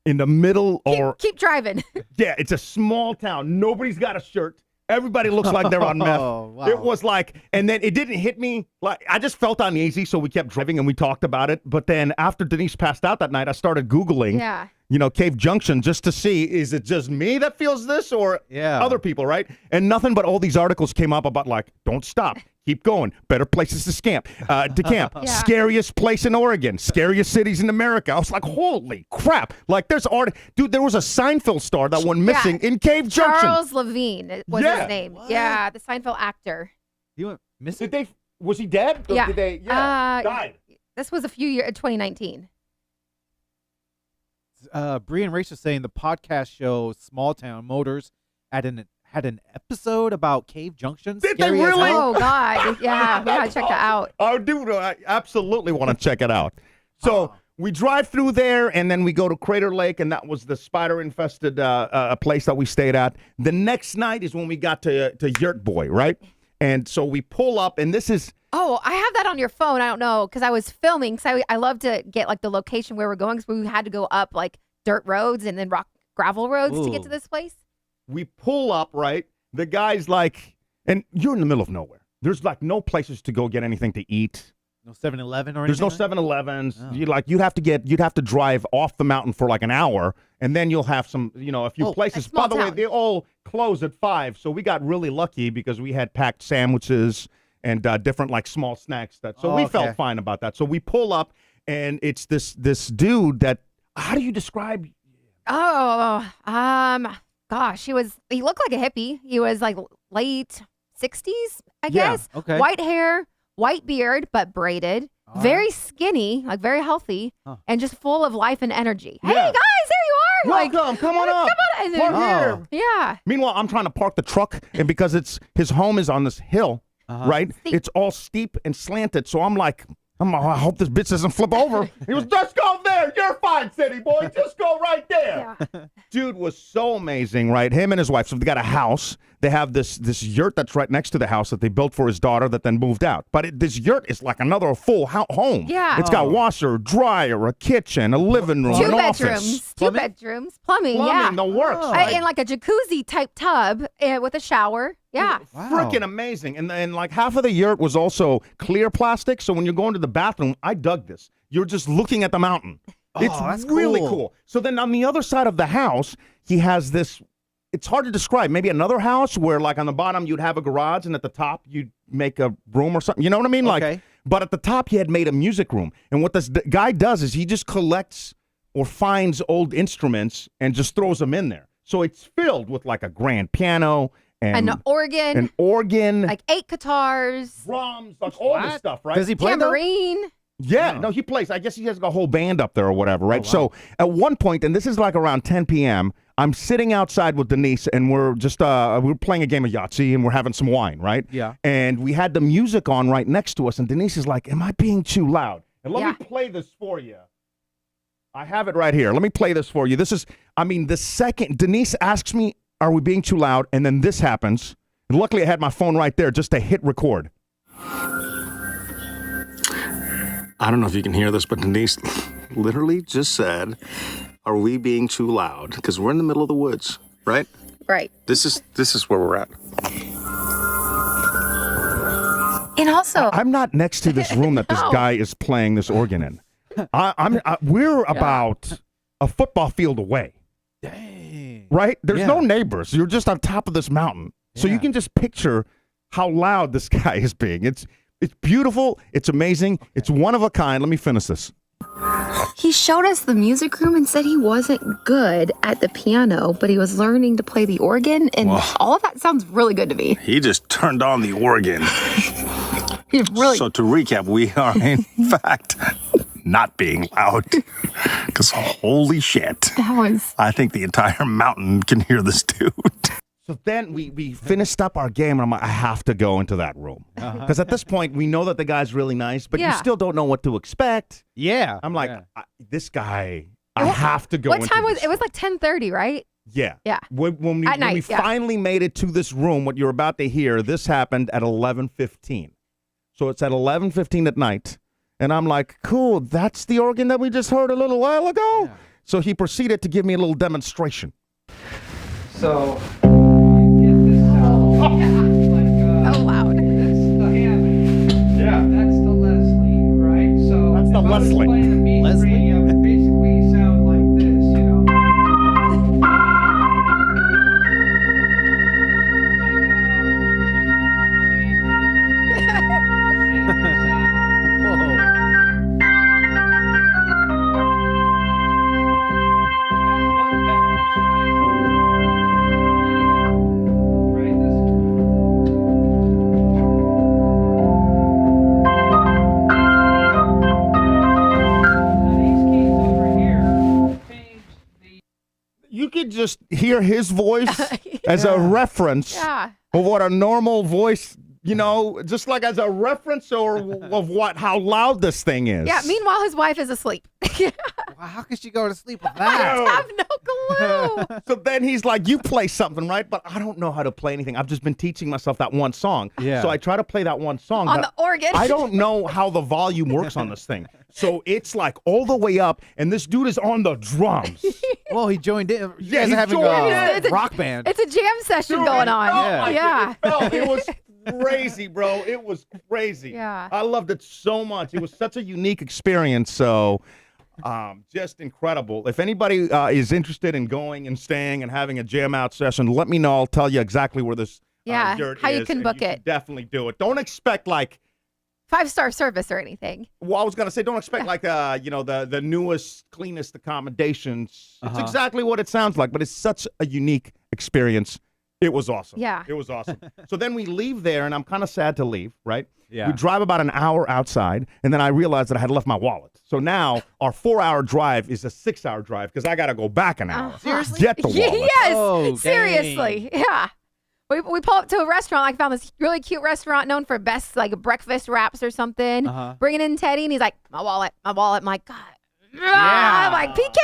in the middle, or Keep driving. yeah, it's a small town. Nobody's got a shirt. Everybody looks like they're on meth. Oh, wow. It was like, and then it didn't hit me. Like, I just felt uneasy, so we kept driving and we talked about it. But then after Denise passed out that night, I started Googling, Yeah. Cave Junction, just to see, is it just me that feels this or Yeah. other people, right? And nothing but all these articles came up about like, don't stop, keep going, better places to camp, Yeah. scariest place in Oregon, scariest cities in America. I was like, holy crap. Like there's dude, there was a Seinfeld star that went missing in Cave Junction. Charles Levine was Yeah. his name. What? Yeah, the Seinfeld actor. You went missing? Was he dead? Or Yeah. Did they, died. This was a few years, 2019. Brian Race was saying the podcast show Small Town Motors had an episode about Cave Junction. Did they Scary as really? hell. Oh, God. Yeah, we gotta check that out. Oh, dude, I absolutely want to check it out. So we drive through there, and then we go to Crater Lake, and that was the spider-infested place that we stayed at. The next night is when we got to Yurt Boy, right? And so we pull up, and this is Oh, I have that on your phone. I don't know, because I was filming. So I love to get like the location where we're going, because we had to go up like dirt roads and then gravel roads to get to Ooh. this place. we pull up, right? The guy's like, and you're in the middle of nowhere. There's like no places to go get anything to eat. No 7-Eleven or There's no anything? 7-Elevens. Oh. You'd have to drive off the mountain for like an hour, and then you'll have some, a few Oh, places. a small By the way, town. they all close at 5, so we got really lucky because we had packed sandwiches and different like small snacks. So Oh, we okay. felt fine about that. So we pull up, and it's this dude that. How do you describe? Oh, gosh, he looked like a hippie. He was like late 60s, I Yeah, guess. okay. White hair, white beard, but braided. All Very skinny, like very healthy, Huh. and just full of life and energy. Yeah. Hey guys, there you are! Welcome, come on up. And We're then- Oh. here. yeah. Meanwhile, I'm trying to park the truck, and because his home is on this hill, Uh-huh. right? Steep. It's all steep and slanted. So I'm like I hope this bitch doesn't flip over. He was, just go there. You're fine, city boy. Just go right there. Yeah. Dude was so amazing, right? Him and his wife. So they got a house. They have this yurt that's right next to the house that they built for his daughter that then moved out. But this yurt is like another full home. Yeah. It's got washer, dryer, a kitchen, a living room, Two an bedrooms. office. Two bedrooms. Plumbing. Yeah. The works. Right? And like a jacuzzi type tub with a shower. Yeah. Wow. Freaking amazing. And like half of the yurt was also clear plastic. So when you're going to the bathroom, I dug this. You're just looking at the mountain. It's that's really cool. cool. So then on the other side of the house, he has this, it's hard to describe, maybe another house where like on the bottom you'd have a garage and at the top you'd make a room or something. You know what I mean? Okay. Like, but at the top he had made a music room. And what this guy does is he just collects or finds old instruments and just throws them in there. So it's filled with like a grand piano and An organ. an organ, like 8 guitars. drums, like all this stuff, right? Does he play though? Tambourine. Yeah, Oh. no, he plays. I guess he has a whole band up there or whatever, right? wow. So at one point, and this is like around 10 p.m., I'm sitting outside with Denise, and we're just we're playing a game of Yahtzee, and we're having some wine, right? Yeah. And we had the music on right next to us, and Denise is like, "Am I being too loud?" And let me play this for you. I have it right here. Let me play this for you. This is, I mean, the second Denise asks me, "Are we being too loud?" and then this happens. And luckily, I had my phone right there just to hit record. I don't know if you can hear this, but Denise literally just said, "Are we being too loud?" Because we're in the middle of the woods, right? Right. This is where we're at. And also, I'm not next to this room that this No. guy is playing this organ in. We're about a football field away, Dang. right? There's Yeah. no neighbors. You're just on top of this mountain. So you Yeah. can just picture how loud this guy is being. It's beautiful. It's amazing. It's one of a kind. Let me finish this. He showed us the music room and said he wasn't good at the piano, but he was learning to play the organ, and all of that sounds really good to me. He just turned on the organ. He's really So to recap, we are in fact not being loud. Because holy shit, that was I think the entire mountain can hear this dude. So then we finished up our game, and I'm like, I have to go into that room. Because at this point, we know that the guy's really nice, but you Yeah. still don't know what to expect. Yeah. I'm like, yeah. this guy, I have to go what into time was this it? Was like 10:30, right? Yeah. Yeah. When we, At when night, we yeah. finally made it to this room, what you're about to hear, this happened at 11:15. So it's at 11:15 at night. And I'm like, cool, that's the organ that we just heard a little while ago? Yeah. So he proceeded to give me a little demonstration. So, get this out. Oh, loud. That's the Hammond. Yeah. That's the Leslie, right? So, That's the if I was Leslie. playing a beat Leslie? three, I would basically sound like this, you know. Whoa. You could just hear his voice as a reference Yeah. of what a normal voice, just like as a reference or of how loud this thing is. Yeah. Meanwhile, his wife is asleep. Wow, how could she go to sleep with I that? have no clue. So then he's like, you play something, right? But I don't know how to play anything. I've just been teaching myself that one song. Yeah. So I try to play that one song. On but the organ. I don't know how the volume works on this thing. So it's like all the way up, and this dude is on the drums. Well, he joined in. You Yeah, guys he are having joined a in. rock band. It's a jam session Dude, going it on. felt like Yeah. It was crazy, bro. It was crazy. Yeah. I loved it so much. It was such a unique experience. So just incredible. If anybody is interested in going and staying and having a jam out session, let me know. I'll tell you exactly where this Yeah, yurt how you is, can and book should it. Definitely do it. Don't expect like 5-star service or anything. Well, I was gonna say, don't expect like the newest, cleanest accommodations. It's Uh-huh. exactly what it sounds like, but it's such a unique experience. It was awesome. Yeah. It was awesome. So then we leave there, and I'm kind of sad to leave, right? Yeah. We drive about an hour outside, and then I realized that I had left my wallet. So now our 4-hour drive is a 6-hour drive because I got to go back an hour. Seriously? Get the wallet. Yes. Oh, dang. Seriously. Yeah. We pull up to a restaurant. Like, found this really cute restaurant known for best like breakfast wraps or something. Bringing in Teddy, and he's like, my wallet. I'm like, God. I'm like, PK,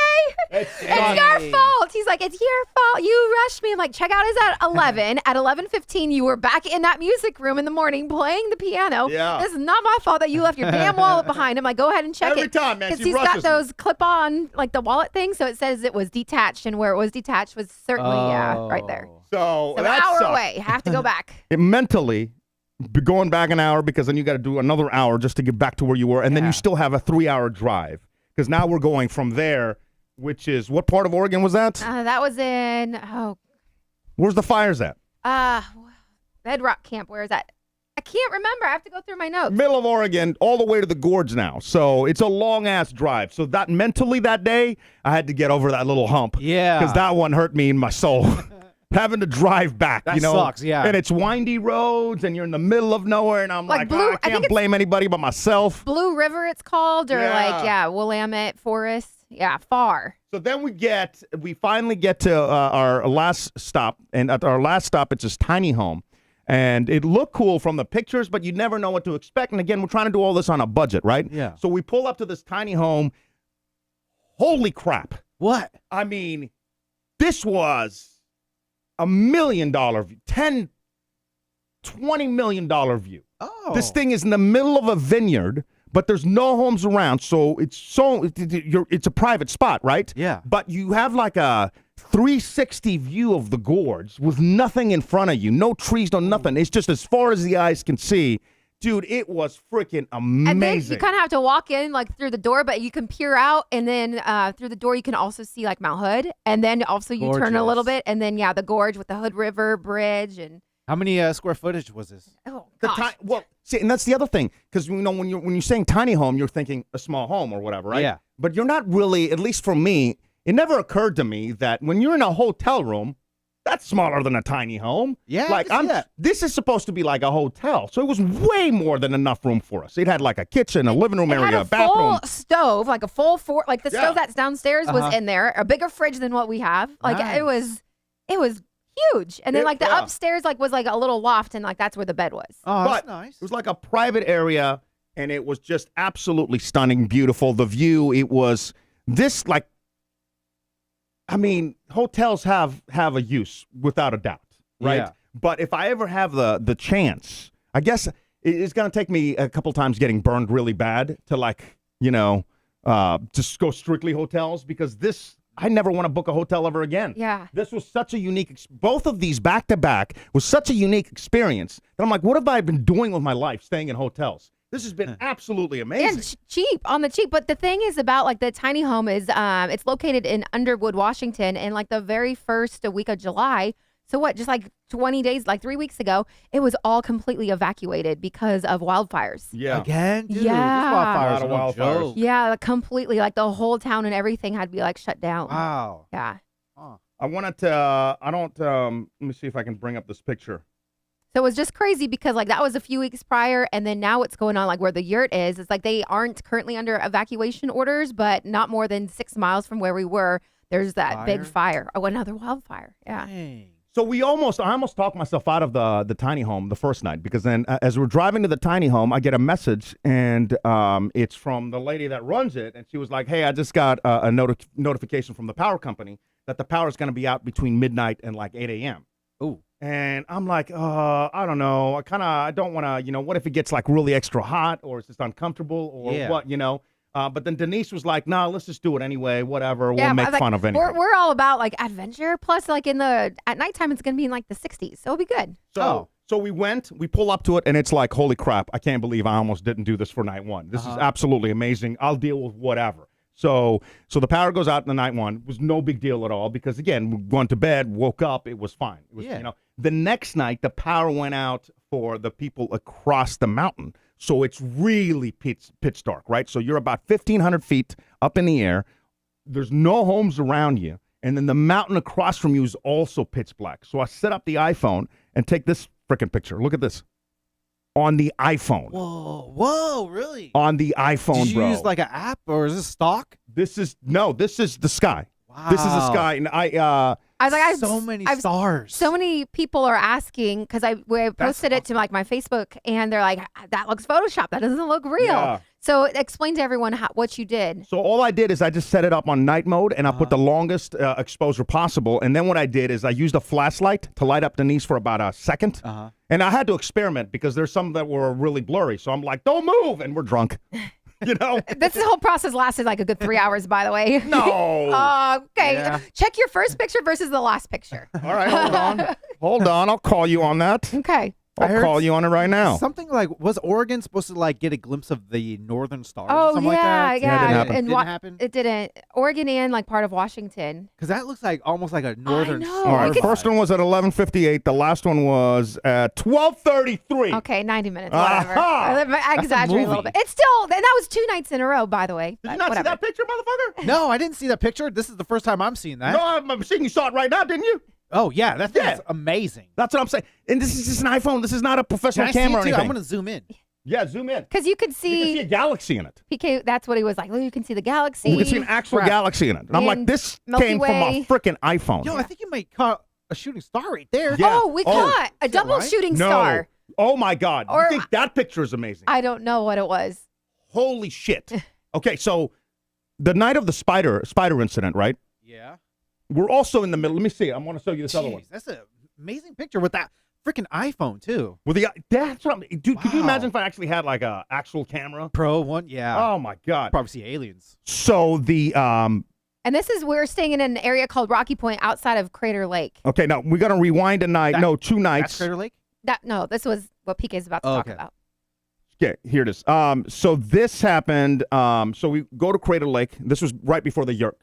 it's your fault. He's like, it's your fault. You rushed me. I'm like, check out is at 11. At 11:15, you were back in that music room in the morning playing the piano. Yeah. This is not my fault that you left your damn wallet behind. I'm like, go ahead and check Every it. time, man, Because she he's got rushes me. those clip-on, like the wallet thing. So it says it was detached, and where it was detached was certainly, right there. So So an that hour sucks. away. Have to go back. Mentally, going back an hour because then you got to do another hour just to get back to where you were, and then you still have a 3-hour drive because now we're going from there, which is what part of Oregon was that? That was in Where's the fires at? Bedrock Camp. Where is that? I can't remember. I have to go through my notes. Middle of Oregon, all the way to the gorge now. So it's a long ass drive. So that mentally that day, I had to get over that little hump. Yeah. Because that one hurt me in my soul. Having to drive back, That you know, sucks, yeah. And it's windy roads, and you're in the middle of nowhere, and I'm Like like, Blue- I I think can't it's- blame anybody but myself. Blue River, it's called, or Yeah. Willamette Forest. Yeah, far. So then we finally get to our last stop, and at our last stop, it's this tiny home, and it looked cool from the pictures, but you never know what to expect. And again, we're trying to do all this on a budget, right? Yeah. So we pull up to this tiny home. Holy crap! What? I mean, this was $1 million view, $10, $20 million view. Oh. This thing is in the middle of a vineyard, but there's no homes around, so it's a private spot, right? Yeah. But you have like a 360 view of the gorge with nothing in front of you, no trees, no nothing. It's just as far as the eyes can see. Dude, it was freaking amazing. And then you kind of have to walk in like through the door, but you can peer out, and then through the door you can also see like Mount Hood, and then also you turn a little Gorgeous. bit, and then the gorge with the Hood River Bridge, and How many square footage was this? oh The gosh, well, see, and that's the other thing, because you know when you're saying tiny home, you're thinking a small home or whatever, right? Yeah. But you're not really. At least for me, it never occurred to me that when you're in a hotel room, that's smaller than a tiny home. Yeah, I like can see that. This is supposed to be like a hotel, so it was way more than enough room for us. It had like a kitchen, a living room it had area, a a bathroom. full stove, like a full like the Yeah. stove that's downstairs was in there, a bigger fridge than what we have. Like it was huge, and then like the upstairs was like a little loft, and like that's where the bed was. Oh, But that's nice. it was like a private area, and it was just absolutely stunning, beautiful. The view, it was this like. I mean, hotels have a use without a doubt, right? Yeah. But if I ever have the chance, I guess it's going to take me a couple times getting burned really bad to like, just go strictly hotels, because I never want to book a hotel ever again. Yeah. This was such a unique, both of these back to back was such a unique experience that I'm like, what have I been doing with my life staying in hotels? This has been absolutely amazing. And cheap, on the cheap. But the thing is about like the tiny home is it's located in Underwood, Washington, and like the very first week of July. So what, just like 20 days, like 3 weeks ago, it was all completely evacuated because of wildfires. Yeah. Again? Dude, Yeah. these wildfires A lot of are no wildfires. joke. Yeah, like, completely. Like the whole town and everything had to be like shut down. Wow. Yeah. I wanted to, let me see if I can bring up this picture. So it was just crazy because like that was a few weeks prior, and then now what's going on like where the Yurt is, it's like they aren't currently under evacuation orders, but not more than 6 miles from where we were, there's that big fire. Oh, another wildfire. Yeah. Dang. So I almost talked myself out of the tiny home the first night, because then as we're driving to the tiny home, I get a message, and it's from the lady that runs it, and she was like, "Hey, I just got a notification from the power company that the power is going to be out between midnight and like 8 a.m." Ooh. And I'm like, I don't know. I don't want to, what if it gets like really extra hot, or it's just uncomfortable, or what, But then Denise was like, no, let's just do it anyway. Whatever. We'll make but, like, fun of anything. We're all about like adventure. Plus, like at nighttime, it's going to be in like the 60s. So it'll be good. So we pull up to it, and it's like, holy crap, I can't believe I almost didn't do this for night one. This is absolutely amazing. I'll deal with whatever. So the power goes out in the night one. It was no big deal at all, because again, we went to bed, woke up, it was fine. It was, the next night the power went out for the people across the mountain. So it's really pitch dark, right? So you're about 1,500 feet up in the air. There's no homes around you. And then the mountain across from you is also pitch black. So I set up the iPhone and take this freaking picture. Look at this. On the iPhone. Whoa, really? On the iPhone, Did you bro. use like an app, or is this stock? This is the sky. Wow. This is the sky. And I was like, so many I've stars. So many people are asking because I posted it to like my Facebook, and they're like, "That looks Photoshop. That doesn't look real." Yeah. So explain to everyone what you did. So all I did is I just set it up on night mode, and I put the longest exposure possible. And then what I did is I used a flashlight to light up Denise for about a second. And I had to experiment because there's some that were really blurry. So I'm like, don't move, and we're drunk. You know? This whole process lasted like a good 3 hours, by the way. No. Okay. Yeah. Check your first picture versus the last picture. All right, hold on. Hold on. I'll call you on that. Okay. I I'll heard call you on it right now. Something like, was Oregon supposed to like get a glimpse of the northern stars? or Oh, something yeah, like that? yeah. it didn't happen. And Didn't happen? It didn't. Oregon and like part of Washington. Because that looks like almost like a northern know. star. All right, You could- first one was at 11:58. The last one was at 12:33. Okay, 90 minutes, whatever. Aha! I exaggerate a little movie. bit. It's still, and that was 2 nights in a row, by the way. Did but you not whatever. see that picture, motherfucker? No, I didn't see that picture. This is the first time I'm seeing that. No, I'm seeing you saw it right now, didn't you? Oh, yeah. That thing's Yeah. amazing. That's what I'm saying. And this is just an iPhone. This is not a professional Can I see camera it or too? anything. I'm going to zoom in. Yeah, zoom in. Because you could You can see a see, galaxy in it. PK, that's what he was like. Oh, you can see the galaxy. You can see an actual Crap. galaxy in it. And I'm like, And this Milky came from a Way. freaking iPhone. Yo, I think you might caught a shooting star right there. Yeah. Oh, we Oh, caught a is that double right? shooting no. star. Oh my God. Or- You think that picture is amazing? I don't know what it was. Holy shit. Okay, so the night of the spider incident, right? Yeah. We're also in the middle. Let me see. I want to show you this other one. Jeez, that's an amazing picture with that freaking iPhone, too. With the that's what I'm, dude. Could you Wow. imagine if I actually had like a actual camera? Pro one, yeah. Oh my God. Probably see aliens. So the And this is, we're staying in an area called Rocky Point outside of Crater Lake. okay, now we're gonna rewind a night. That- No, 2 That's nights. Crater Lake? No, this was what PK is about to Oh, talk okay. about. Yeah, here it is. So this happened. So we go to Crater Lake. This was right before the Yurt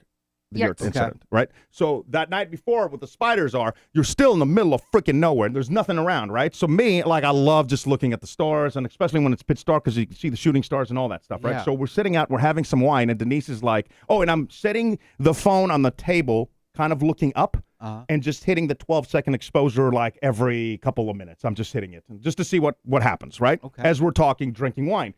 Yurt. incident, right? So that night before, what the spiders are, you're still in the middle of freaking nowhere. And there's nothing around, right? So me, like, I love just looking at the stars, and especially when it's pitch dark because you can see the shooting stars and all that stuff, right? Yeah. So we're sitting out, we're having some wine, and Denise is like, oh, and I'm setting the phone on the table, kind of looking up. And just hitting the 12-second exposure like every couple of minutes. I'm just hitting it just to see what happens, right? Okay. As we're talking, drinking wine.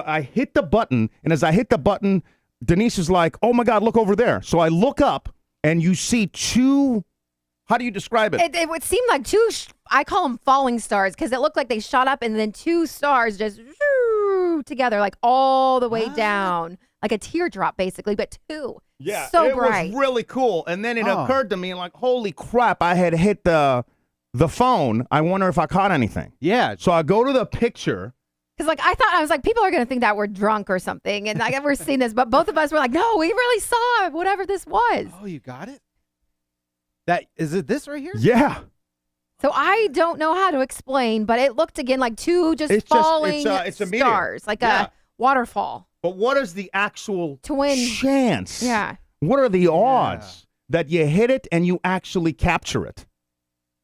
I hit the button, and as I hit the button, Denise is like, oh my God, look over there. So I look up, and you see 2, how do you describe it? It would seem like 2, I call them falling stars, because it looked like they shot up and then 2 stars just together, like all the way down. Like a teardrop, basically, but 2. Yeah, So it bright. was really cool. And then it Oh. occurred to me, like, holy crap, I had hit the phone. I wonder if I caught anything. Yeah. So I go to the picture. Because I was like, people are going to think that we're drunk or something. And like, we're seeing this, but both of us were like, no, we really saw whatever this was. Oh, you got it? Is it this right here? Yeah. So I don't know how to explain, but it looked again like 2 just It's just- falling it's a meteor. stars, like Yeah. a waterfall. But what is the actual Twin. chance? Yeah. What are the odds that you hit it and you actually capture it?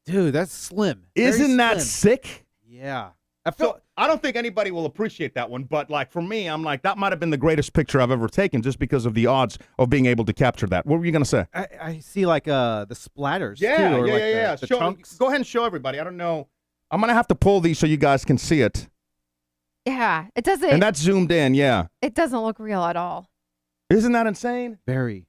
Dude, that's slim. Very Isn't that slim. sick? Yeah. I feel So I don't think anybody will appreciate that one, but like for me, I'm like, that might have been the greatest picture I've ever taken just because of the odds of being able to capture that. What were you going to say? I see like the splatters Yeah, too. Or yeah, like yeah. The Show, chunks. go ahead and show everybody. I don't know. I'm going to have to pull these so you guys can see it. Yeah. It doesn't, And that's zoomed in, yeah. it doesn't look real at all. Isn't that insane? Very.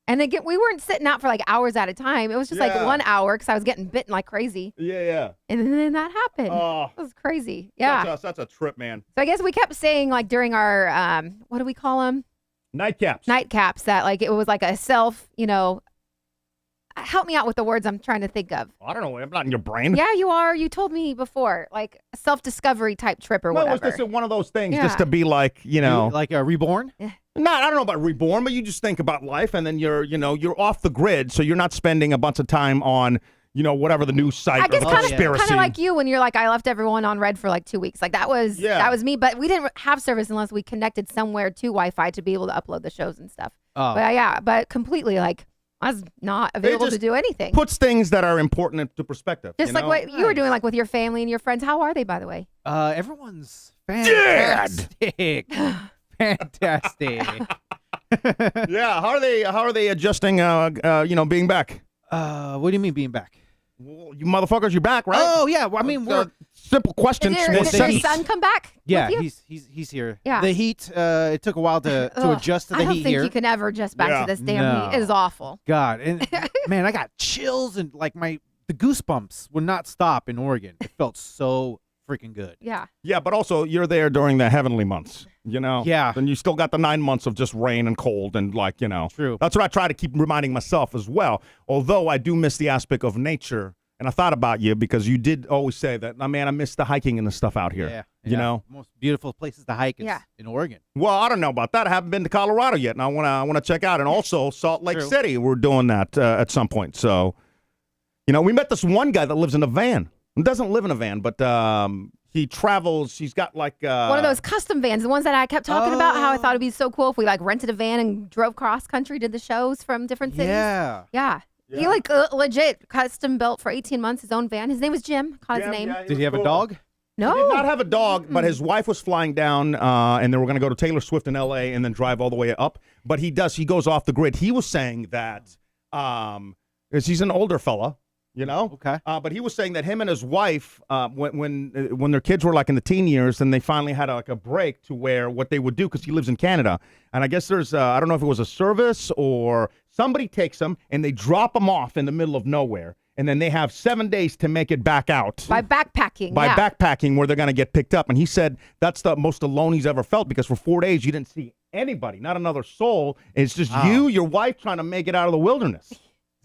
And again, we weren't sitting out for like hours at a time. It was just like Yeah. 1 hour because I was getting bitten like crazy. Yeah, yeah. And then that happened. Oh, It was crazy. Yeah. that's a trip, man. So I guess we kept saying like during our, what do we call them? Nightcaps. Nightcaps, that like it was like a self, help me out with the words I'm trying to think of. I don't know. I'm not in your brain. Yeah, you are. You told me before, like a self-discovery type trip or Well, it whatever. was just one of those things, Yeah. just to be like, Like a reborn? I don't know about reborn, but you just think about life, and then you're off the grid, so you're not spending a bunch of time on, whatever the news site I or guess the kind conspiracy. of like you when you're like, I left everyone on red for like 2 weeks. Like that was me, but we didn't have service unless we connected somewhere to Wi-Fi to be able to upload the shows and stuff. Oh. But completely like I was not available to just do anything. Puts things that are important into perspective. Just you like know? what you were Nice. doing, like with your family and your friends. How are they, by the way? Everyone's fantastic. Fantastic. Yeah, how are they adjusting? Being back. What do you mean being back? Well, you motherfuckers, you're back, right? Oh yeah. Well, I mean, we're simple question. Did one your sentence. son come back? Yeah, with you? he's here. Yeah. The heat. It took a while to Ugh, adjust to the I don't heat think here. you can ever adjust back Yeah. to this damn No. heat. It is awful. God, and man, I got chills and like the goosebumps would not stop in Oregon. It felt so freaking good. Yeah. Yeah, but also you're there during the heavenly months, you know? Yeah. Then you still got the 9 months of just rain and cold and like, you know. True. That's what I try to keep reminding myself as well. Although I do miss the aspect of nature. And I thought about you because you did always say that, I miss the hiking and the stuff out here. Yeah, You know? most beautiful places to hike is Yeah. in Oregon. Well, I don't know about that. I haven't been to Colorado yet, and I want to check out. And also Salt Lake True. City, we're doing that at some point. So, you know, we met this one guy that lives in a van. He doesn't live in a van, but he travels. He's got like One of those custom vans, the ones that I kept talking about, how I thought it'd be so cool if we like rented a van and drove cross country, did the shows from different cities. Yeah. Yeah. He like legit custom built for 18 months his own van. His name was Jim. Caught his name. Did he have a dog? No. He did not have a dog, but his wife was flying down, and they were going to go to Taylor Swift in L.A. and then drive all the way up. But he goes off the grid. He was saying that, 'cause he's an older fella, you know? Okay. But he was saying that him and his wife, when their kids were like in the teen years, and they finally had like a break to where what they would do, because he lives in Canada. And I guess there's, I don't know if it was a service or somebody takes them and they drop them off in the middle of nowhere. And then they have 7 days to make it back out. By backpacking. By yeah. backpacking where they're going to get picked up. And he said that's the most alone he's ever felt because for 4 days you didn't see anybody, not another soul. It's just you, your wife trying to make it out of the wilderness.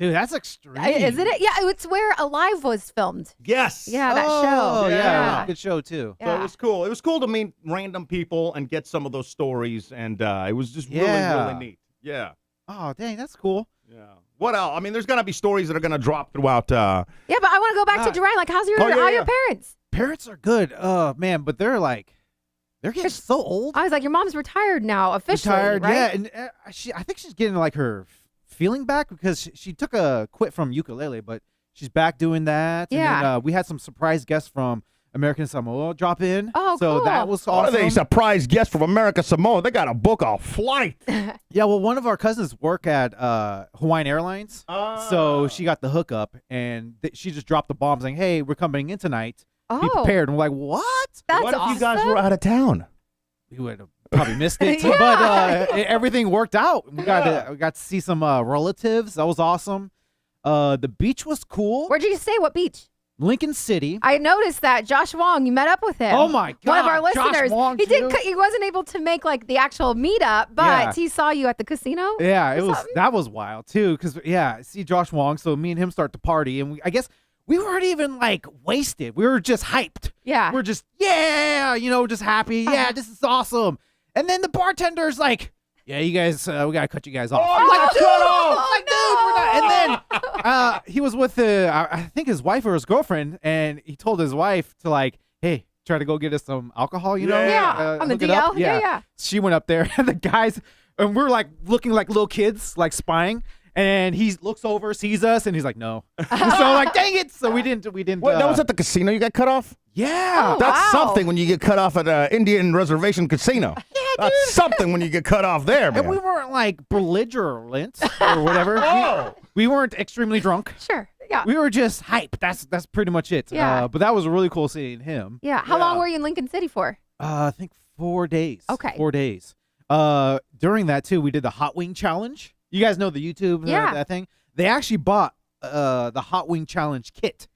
Dude, that's extreme. Isn't it? Yeah, it's where Alive was filmed. Yes. Yeah, that Oh, show. yeah. Good show, too. So it was cool. It was cool to meet random people and get some of those stories. And it was just really, Yeah. really neat. Yeah. Oh, dang, that's cool. Yeah. What else? I mean, there's going to be stories that are going to drop throughout. Yeah, but I want to go back to Duryan. Like, how's your how your parents? Parents are good. Man, but they're getting so old. I was like, your mom's retired now, officially. Retired, right? yeah. And I think she's getting like her feeling back because she took a quit from ukulele, but she's back doing that. Yeah. And then, we had some surprise guests from American Samoa drop in. Oh, so cool. that was What awesome. are they? Surprise guests from America Samoa. They got to book a flight. Yeah, well, one of our cousins work at Hawaiian Airlines, so she got the hookup, and she just dropped the bomb saying, "Hey, we're coming in tonight. Be Oh, prepared." And we're like, "What?" that's What if awesome. you guys were out of town? We would have probably missed it, Yeah. but everything worked out. We got to see some relatives. That was awesome. The beach was cool. Where'd you stay? What beach? Lincoln City. I noticed that Josh Wong. You met up with him. Oh my One of our God, Josh listeners. Wong, he too. He wasn't able to make like the actual meetup, but Yeah. he saw you at the casino. Yeah, or something? that was wild too. Because see Josh Wong. So me and him start to party, and I guess we weren't even like wasted. We were just hyped. Yeah. We're just just happy. Yeah, this is awesome. And then the bartender's like, "Yeah, you guys, we gotta cut you guys off." I'm like, "Dude, we're not." And then he was with I think his wife or his girlfriend, and he told his wife to like, "Hey, try to go get us some alcohol, you know?" Yeah, on the hook it up. DL. Yeah. She went up there, and the guys, and we're like looking like little kids, like spying. And he looks over, sees us, and he's like, "No." So like, dang it! So we didn't. What, that was at the casino you got cut off? Yeah. Oh, That's wow. something when you get cut off at an Indian reservation casino. That's something when you get cut off there, man. And we weren't like belligerent or whatever. Oh. We weren't extremely drunk. Sure. Yeah. We were just hype. That's pretty much it. Yeah. But that was really cool seeing him. Yeah. How long were you in Lincoln City for? I think 4 days. Okay. 4 days. During that too, we did the hot wing challenge. You guys know the YouTube that thing. They actually bought the hot wing challenge kit,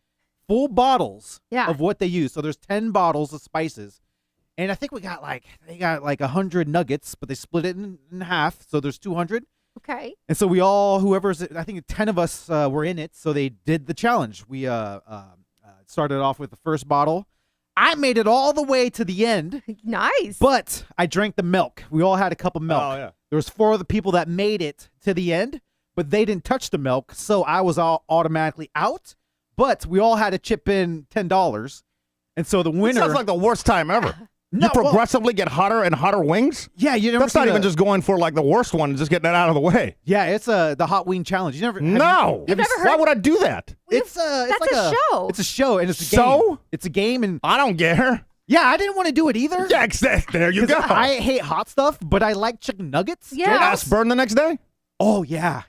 full bottles of what they use. So there's 10 bottles of spices, and I think they got like 100 nuggets, but they split it in half, so there's 200. Okay. And so I think 10 of us were in it, so they did the challenge. We started off with the first bottle. I made it all the way to the end, Nice. but I drank the milk. We all had a cup of milk. Oh, yeah. There was 4 of the people that made it to the end, but they didn't touch the milk, so I was all automatically out. But we all had to chip in $10, and so the It winner. sounds like the worst time ever. No, you progressively get hotter and hotter wings? yeah, you never. That's not seen even just going for like the worst one and just getting it out of the way. Yeah, it's the hot wing challenge. You never. No. You've never Why heard- would I do that? It's That's like a show. It's a show, and it's a So? game. It's a game, and I don't care. yeah, I didn't want to do it either. Yeah, there you 'Cause go. I hate hot stuff, but I like chicken nuggets. Yeah. Ass burn the next day? Oh yeah.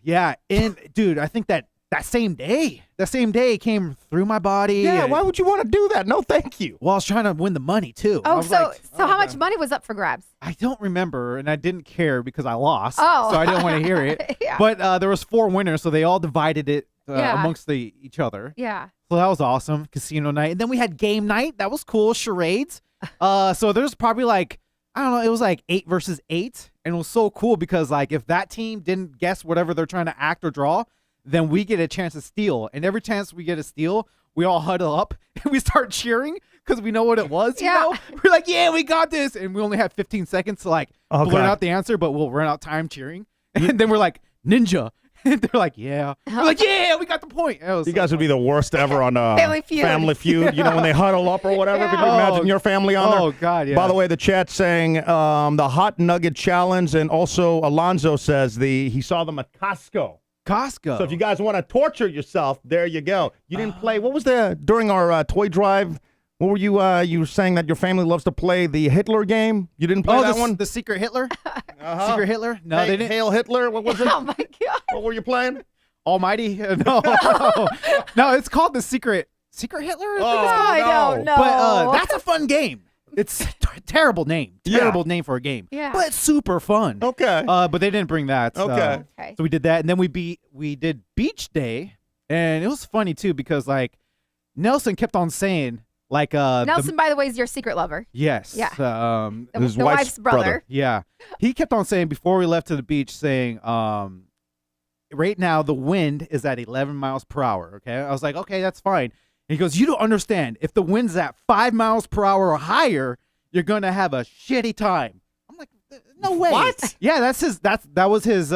And dude, I think that that same day it came through my body. Yeah, why would you want to do that? No, thank you. Well, I was trying to win the money too. Oh, so how much money was up for grabs? I don't remember, and I didn't care because I lost. Oh. So I didn't want to hear it. Yeah. But there was 4 winners, so they all divided it amongst each other. Yeah. So that was awesome. Casino night. And then we had game night. That was cool. Charades. So there's probably like, I don't know, it was like 8 versus 8. And it was so cool because like if that team didn't guess whatever they're trying to act or draw, then we get a chance to steal. And every chance we get a steal, we all huddle up and we start cheering because we know what it was, you know? We're like, yeah, we got this. And we only have 15 seconds to like blurt out the answer, but we'll run out time cheering. And then we're like, ninja. And they're like, yeah. We're like, yeah, we got the point. You guys would be the worst ever on Family Feud. You know, when they huddle up or whatever. Yeah. Could you imagine your family on there? Oh, God, yeah. By the way, the chat's saying the hot nugget challenge, and also Alonzo says he saw them at Costco. So if you guys want to torture yourself, there you go. You didn't play. What was during our toy drive? What were you were saying that your family loves to play the Hitler game? You didn't play that one? The Secret Hitler? Secret Hitler? No, they didn't. Hail Hitler? What was it? Oh my God. What were you playing? Almighty? No. No, it's called the Secret Hitler? I don't know. But that's a fun game. It's terrible name. Terrible name for a game. Yeah. But it's super fun. Okay. But they didn't bring that. So. Okay. So we did that, and then we did beach day, and it was funny too because like Nelson kept on saying like Nelson, by the way, is your secret lover. Yes. Yeah. His the wife's brother. Yeah. He kept on saying before we left to the beach, saying right now the wind is at 11 miles per hour. Okay. I was like, okay, that's fine. And he goes, you don't understand. If the wind's at 5 miles per hour or higher, you're gonna have a shitty time. I'm like, no way. What? Yeah, that was his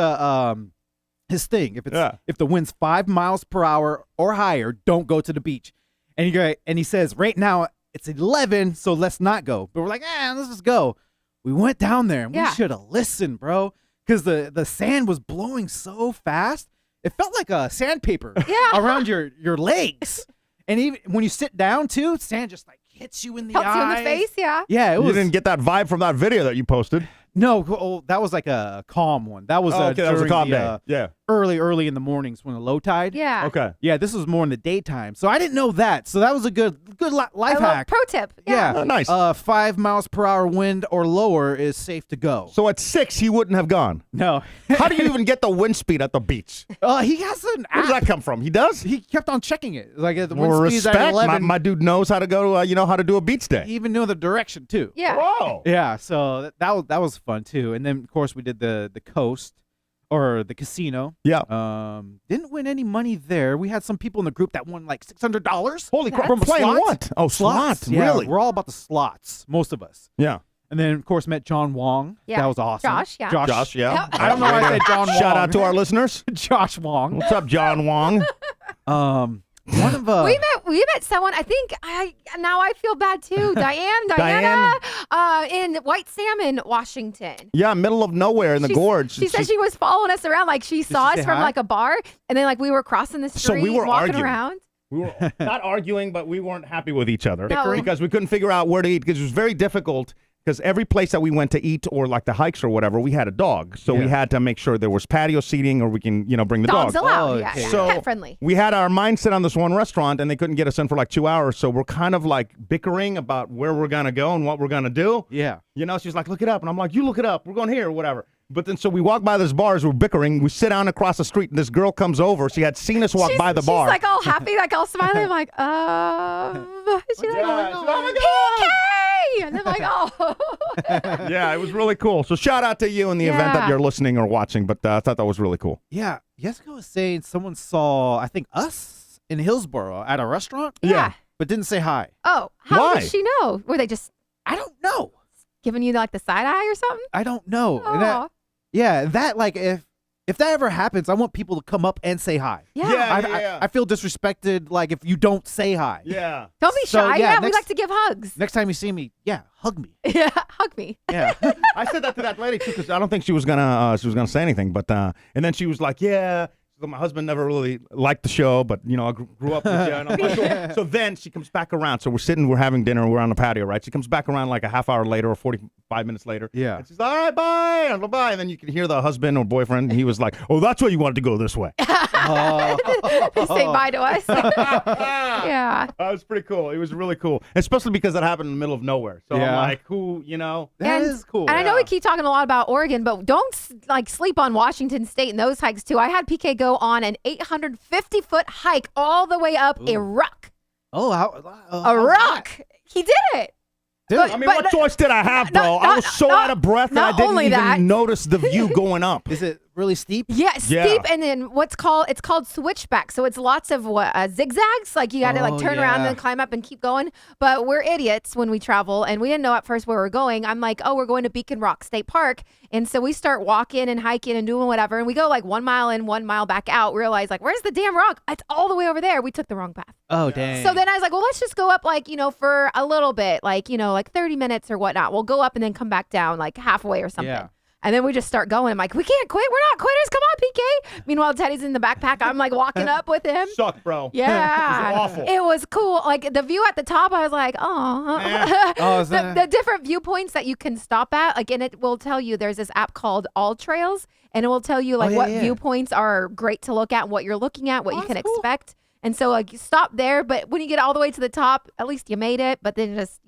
thing. If the wind's 5 miles per hour or higher, don't go to the beach. And he says, right now it's 11, so let's not go. But we're like, let's just go. We went down there and we should have listened, bro, because the sand was blowing so fast. It felt like a sandpaper around your legs. And even when you sit down too, sand just like hits you in the eyes. Helps you in the face, yeah. Yeah, You didn't get that vibe from that video that you posted. No, that was like a calm one. That was that was a calm day. Yeah. Early in the mornings when the low tide. Yeah. Okay. Yeah, this was more in the daytime. So I didn't know that. So that was a good life hack. Pro tip. Yeah. Nice. 5 miles per hour wind or lower is safe to go. So at 6, he wouldn't have gone. No. How do you even get the wind speed at the beach? He has an app. Where does that come from? He does? He kept on checking it. Like the Well, wind speed's at respect. 11. My dude knows how to go. How to do a beach day. He even knew the direction too. Yeah. Whoa. Yeah. So that was fun too. And then of course we did the coast or the casino. Yeah. Didn't win any money there. We had some people in the group that won like $600. Holy crap! From Playing slots? what? Oh, slots. Yeah, Really? we're all about the slots. Most of us. Yeah. And then of course met John Wong. Yeah. That was awesome. Josh, yeah. Josh, yeah. I don't know why I said John Wong. Shout out to our listeners. Josh Wong. What's up, John Wong? One of we met someone. I think now I feel bad too. Diana, in White Salmon, Washington. Yeah, middle of nowhere in the gorge. She said she was following us around, like she saw she us say from hi? like a bar, and then like we were crossing the street, we were walking arguing. around. We were not arguing, but we weren't happy with each other No. because we couldn't figure out where to eat because it was very difficult. Because every place that we went to eat or like the hikes or whatever, we had a dog. So we had to make sure there was patio seating or we can, bring the Dogs dog. allowed, Oh, yeah. okay. So Pet friendly. we had our mindset on this one restaurant and they couldn't get us in for like 2 hours. So we're kind of like bickering about where we're going to go and what we're going to do. Yeah. She's like, look it up. And I'm like, you look it up. We're going here or whatever. But then so we walk by this bar as we're bickering. We sit down across the street and this girl comes over. She had seen us walk by the bar. She's like all happy, like all smiling. I'm like, she's like, oh my God. PK! And I'm like, oh. Yeah, it was really cool. So shout out to you in the event that Yeah. you're listening or watching. But I thought that was really cool. Yeah. Jessica was saying someone saw, I think, us in Hillsboro at a restaurant, Yeah. but didn't say hi. Oh, how Why? did she know? Were they just I don't know. giving you like the side eye or something? I don't know. And Oh. that like if that ever happens, I want people to come up and say hi. Yeah. I feel disrespected like if you don't say hi. Yeah. Don't be So, shy. yeah, Yeah, we next- like to give hugs. Next time you see me, hug me. Yeah, hug me. Yeah. I said that to that lady too because I don't think she was gonna say anything. But and then she was like, "Yeah, my husband never really liked the show, but I grew up with you." And I'm like, "Cool." So then she comes back around. So we're having dinner, we're on the patio, right? She comes back around like a half hour later or 45 minutes later. Yeah. And she's like, "All right, bye," and bye. And then you can hear the husband or boyfriend. And he was like, "Oh, that's why you wanted to go this way." say bye to us. Yeah. That was pretty cool. It was really cool, especially because that happened in the middle of nowhere. So I'm like, who, That is cool. And I know we keep talking a lot about Oregon, but don't sleep on Washington State and those hikes too. I had PK go on an 850-foot hike all the way up a rock. Oh, A rock. He did it. Dude, I mean, what choice did I have, bro? I was so out of breath that I didn't even notice the view going up. Is it really steep? Yeah, steep, and then it's called switchback. So it's lots of zigzags. Like you got to turn around and then climb up and keep going. But we're idiots when we travel, and we didn't know at first where we're going. I'm like, oh, we're going to Beacon Rock State Park, and so we start walking and hiking and doing whatever, and we go like 1 mile in, 1 mile back out. Realize where's the damn rock? It's all the way over there. We took the wrong path. Oh, dang. So then I was like, well, let's just go up for a little bit, like 30 minutes or whatnot. We'll go up and then come back down like halfway or something. Yeah. And then we just start going. I'm like, we can't quit. We're not quitters. Come on, PK. Meanwhile, Teddy's in the backpack. I'm like walking up with him. Sucked, bro. Yeah. It was awful. It was cool. Like the view at the top, I was like, oh. The different viewpoints that you can stop at. And it will tell you there's this app called All Trails. And it will tell you what viewpoints are great to look at, what you're looking at, what you can expect. And so you stop there. But when you get all the way to the top, at least you made it. But then just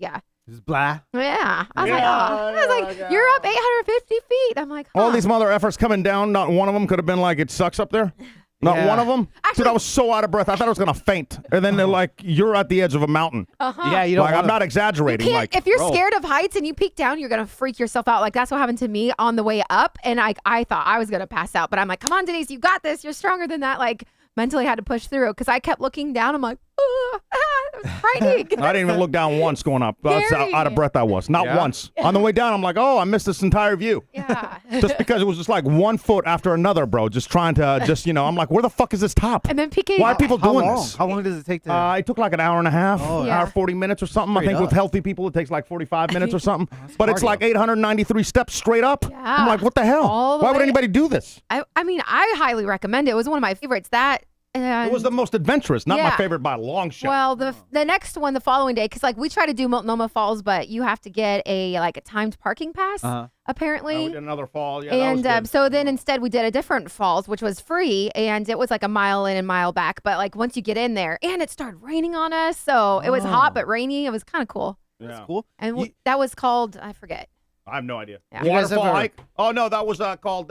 blah. Yeah. I was like, you're up 850 feet. I'm like, all these mother effers coming down. Not one of them could have been like, it sucks up there. Not one of them. Actually, dude, I was so out of breath. I thought I was going to faint. And then they're like, you're at the edge of a mountain. Yeah, you don't I'm not exaggerating. If you're scared of heights and you peek down, you're going to freak yourself out. Like that's what happened to me on the way up. And I thought I was going to pass out. But I'm like, come on, Denise, you got this. You're stronger than that. Like mentally had to push through because I kept looking down. I'm like, it was frightening. I didn't even look down once going up. That's how out of breath I was. Not once. On the way down, I'm like, oh, I missed this entire view. Yeah. Just because it was just like 1 foot after another, bro. Just trying to I'm like, where the fuck is this top? And then PK. Why are people doing this? How long does it take to? It took like an hour and a half, hour 40 minutes or something. I think with healthy people, it takes like 45 minutes or something. But it's like 893 steps straight up. Yeah. I'm like, what the hell? Why would anybody do this? I mean, I highly recommend it. It was one of my favorites. It was the most adventurous, not my favorite by a long shot. Well, the next one, the following day, because we try to do Multnomah Falls, but you have to get a timed parking pass, apparently. We did another fall, and so then instead we did a different falls, which was free, and it was like a mile in and mile back. But once you get in there, and it started raining on us, so it was hot but rainy. It was kind of cool. Yeah. That's cool. And that was called, I forget. I have no idea. Yeah. Waterfall hike? Oh, no, that was called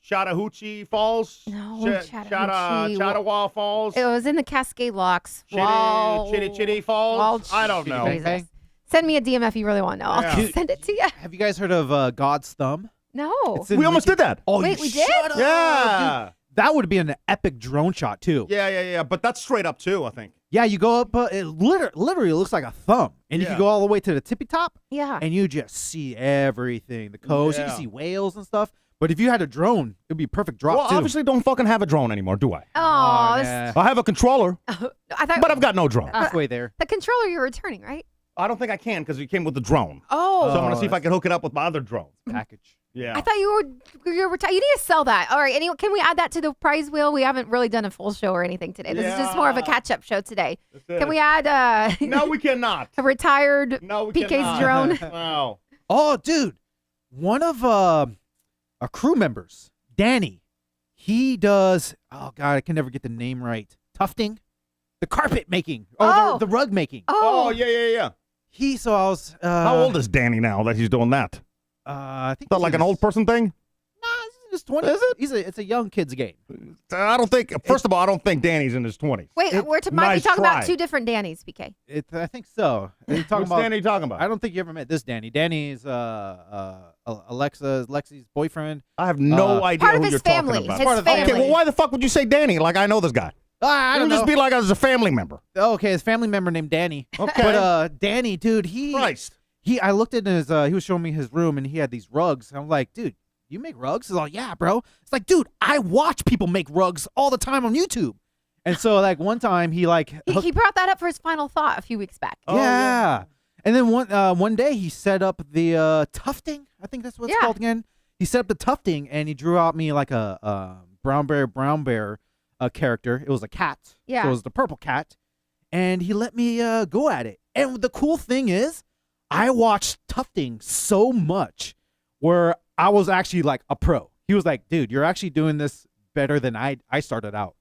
Chattahoochee Falls. No, Chattahoochee Falls. It was in the Cascade Locks. Chitty Falls? I don't know. Okay. Send me a DM if you really want to know. I'll send it to you. Have you guys heard of God's Thumb? No. We almost did that. Oh, wait, we did? Yeah. Dude, that would be an epic drone shot, too. Yeah. But that's straight up, too, I think. Yeah, you go up, it literally looks like a thumb. And you can go all the way to the tippy top. Yeah. And you just see everything. The coast, you can see whales and stuff. But if you had a drone, it would be a perfect drop, too. Obviously don't fucking have a drone anymore, do I? Oh, nah. I have a controller, but I've got no drone. Halfway there. The controller you're returning, right? I don't think I can because it came with the drone. Oh. So I'm going to see if I can hook it up with my other drone. Package. Yeah. I thought you need to sell that. All right. Anyway, can we add that to the prize wheel? We haven't really done a full show or anything today. This is just more of a catch-up show today. Can we add No, we cannot. A retired PK's cannot. drone? No. Oh, dude. One of our crew members, Danny, he does, oh, God, I can never get the name right. Tufting? The carpet making. The rug making. Oh, yeah. So I was... How old is Danny now that he's doing that? I think is that like an old person thing? Nah, he's in his 20s. Is it? It's a young kid's game. I don't think. First of all, I don't think Danny's in his 20s. Wait, might be talking about two different Dannys, PK. I think so. Which Danny you talking about? I don't think you ever met this Danny. Danny's Lexi's boyfriend. I have no idea part who of you're his family. talking about. His family. Okay, well, why the fuck would you say Danny? Like I know this guy. I don't know. Just be like I was a family member. Okay, his family member named Danny. Okay, but Danny, dude, Christ. I looked at his, he was showing me his room, and he had these rugs. I'm like, dude, you make rugs? He's like, yeah, bro. It's like, dude, I watch people make rugs all the time on YouTube. And so, one time, he brought that up for his final thought a few weeks back. Yeah. And then one day, he set up the tufting. I think that's what it's called again. He set up the tufting, and he drew out me like a brown bear character. It was a cat. Yeah. So it was the purple cat. And he let me go at it. And the cool thing is, I watched tufting so much where I was actually like a pro. He was like, dude, you're actually doing this better than I started out.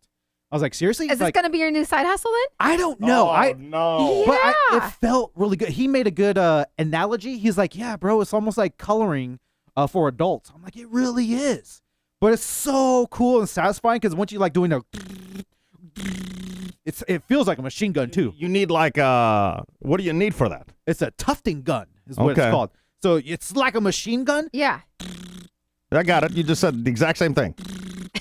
I was like, seriously? Is this going to be your new side hustle then? I don't know. Oh, no. But it felt really good. He made a good analogy. He's like, yeah, bro, it's almost like coloring for adults. I'm like, it really is. But it's so cool and satisfying because once you like doing it feels like a machine gun too. You need like what do you need for that? It's a tufting gun is what it's called. So it's like a machine gun. Yeah. I got it. You just said the exact same thing.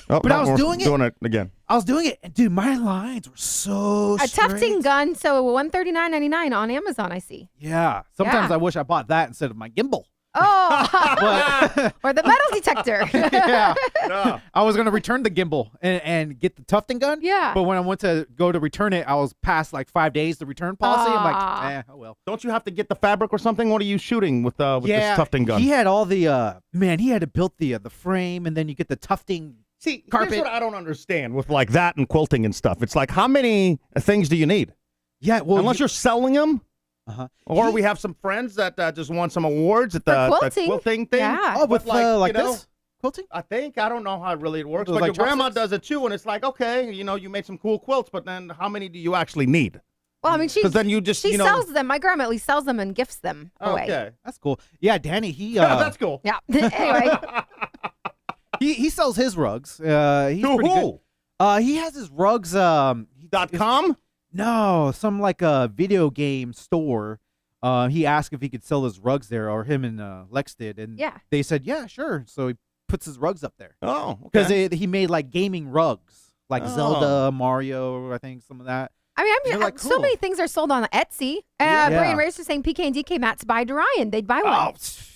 Oh, but I was doing it again. I was doing it, and dude, my lines were so A straight. tufting gun, so $139.99 on Amazon, I see. Yeah. Sometimes Yeah. I wish I bought that instead of my gimbal. Oh, or the metal detector. Yeah. No. I was gonna return the gimbal and get the tufting gun. Yeah. But when I went to go to return it, I was past like 5 days the return policy. I'm like, oh well. Don't you have to get the fabric or something? What are you shooting with this tufting gun? He had all the he had to build the frame, and then you get the tufting. See, carpet. here's what I don't understand with like that and quilting and stuff. It's like, how many things do you need? Yeah, well, Unless you're selling them. Uh-huh. Or we have some friends that just won some awards at the quilting thing. Yeah. Oh, with like you know, this quilting? I think. I don't know how really it works. With But like your grandma chopsticks? does it too. And it's like, okay, you made some cool quilts, but then how many do you actually need? Well, I mean, she 'Cause then you just, she sells them. My grandma at least sells them and gifts them away. Okay. That's cool. Yeah, Danny, he That's cool. Yeah. Anyway, he sells his rugs. He's To pretty who? good. He has his rugs. .com? No, some like a video game store. He asked if he could sell his rugs there, or him and Lex did, and Yeah. they said, yeah, sure. So he puts his rugs up there Oh, because okay. he made like gaming rugs, like Oh. Zelda, Mario, I think some of that. I mean, They're, like, so cool. many things are sold on Etsy. Yeah. Brian Reyes was saying PK and DK mats by Duryan. They'd buy one. Oh,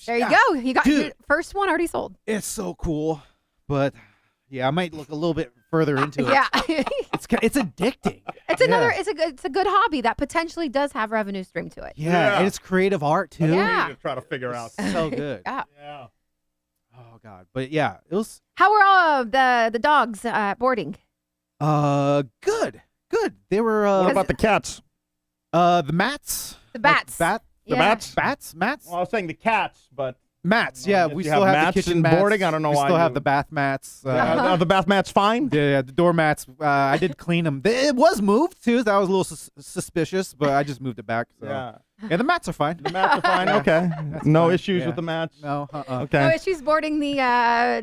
There you yeah. go. You got Dude. your first one already sold. It's so cool, but yeah, I might look a little bit further into it. Yeah. It's addicting. It's a good hobby that potentially does have revenue stream to it. Yeah, and it's creative art too. Yeah. To try to figure out. It's so good. Yeah. Yeah. Oh god, but yeah, it was How were all of the dogs boarding? good. They were What about the cats? the mats. The bats. Like The Yeah. bats? mats. Well, I was saying the cats, but Mats. Yeah, If we you still have have the mats kitchen and mats. boarding, I don't know we why still have you- the bath mats. are the bath mats fine? Yeah, the door mats. I did clean them. It was moved too. That was a little suspicious, but I just moved it back. So. Yeah. The mats are fine. The mats are fine. Yeah. Okay. That's No fine. issues Yeah. with the mats. No. Okay. Oh, she's boarding the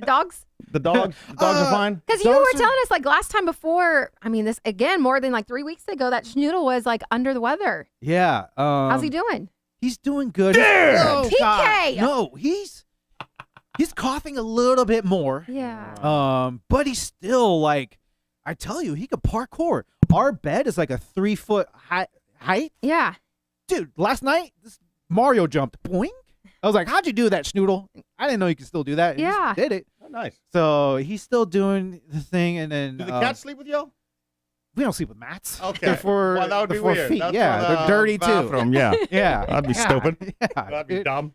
dogs? The dogs are fine. Because you Dogs were are- telling us like last time before, I mean, this again, more than like 3 weeks ago, that Schnoodle was like under the weather. Yeah. How's he doing? He's doing good. Yeah! Oh, PK! God. No, he's coughing a little bit more. Yeah. But he's still like, I tell you, he could parkour. Our bed is like a 3 foot height. Yeah. Dude, last night this Mario jumped. Boing. I was like, how'd you do that, Schnoodle? I didn't know you could still do that. He just Yeah. did it. Oh, nice. So he's still doing the thing, and then Do the cats sleep with you? we don't sleep with mats. Okay. They're for Well, that would they're be for weird. feet. That's Yeah, for the they're dirty bathroom. Yeah. too. Yeah, That'd be Yeah. stupid. Yeah, That'd be dumb.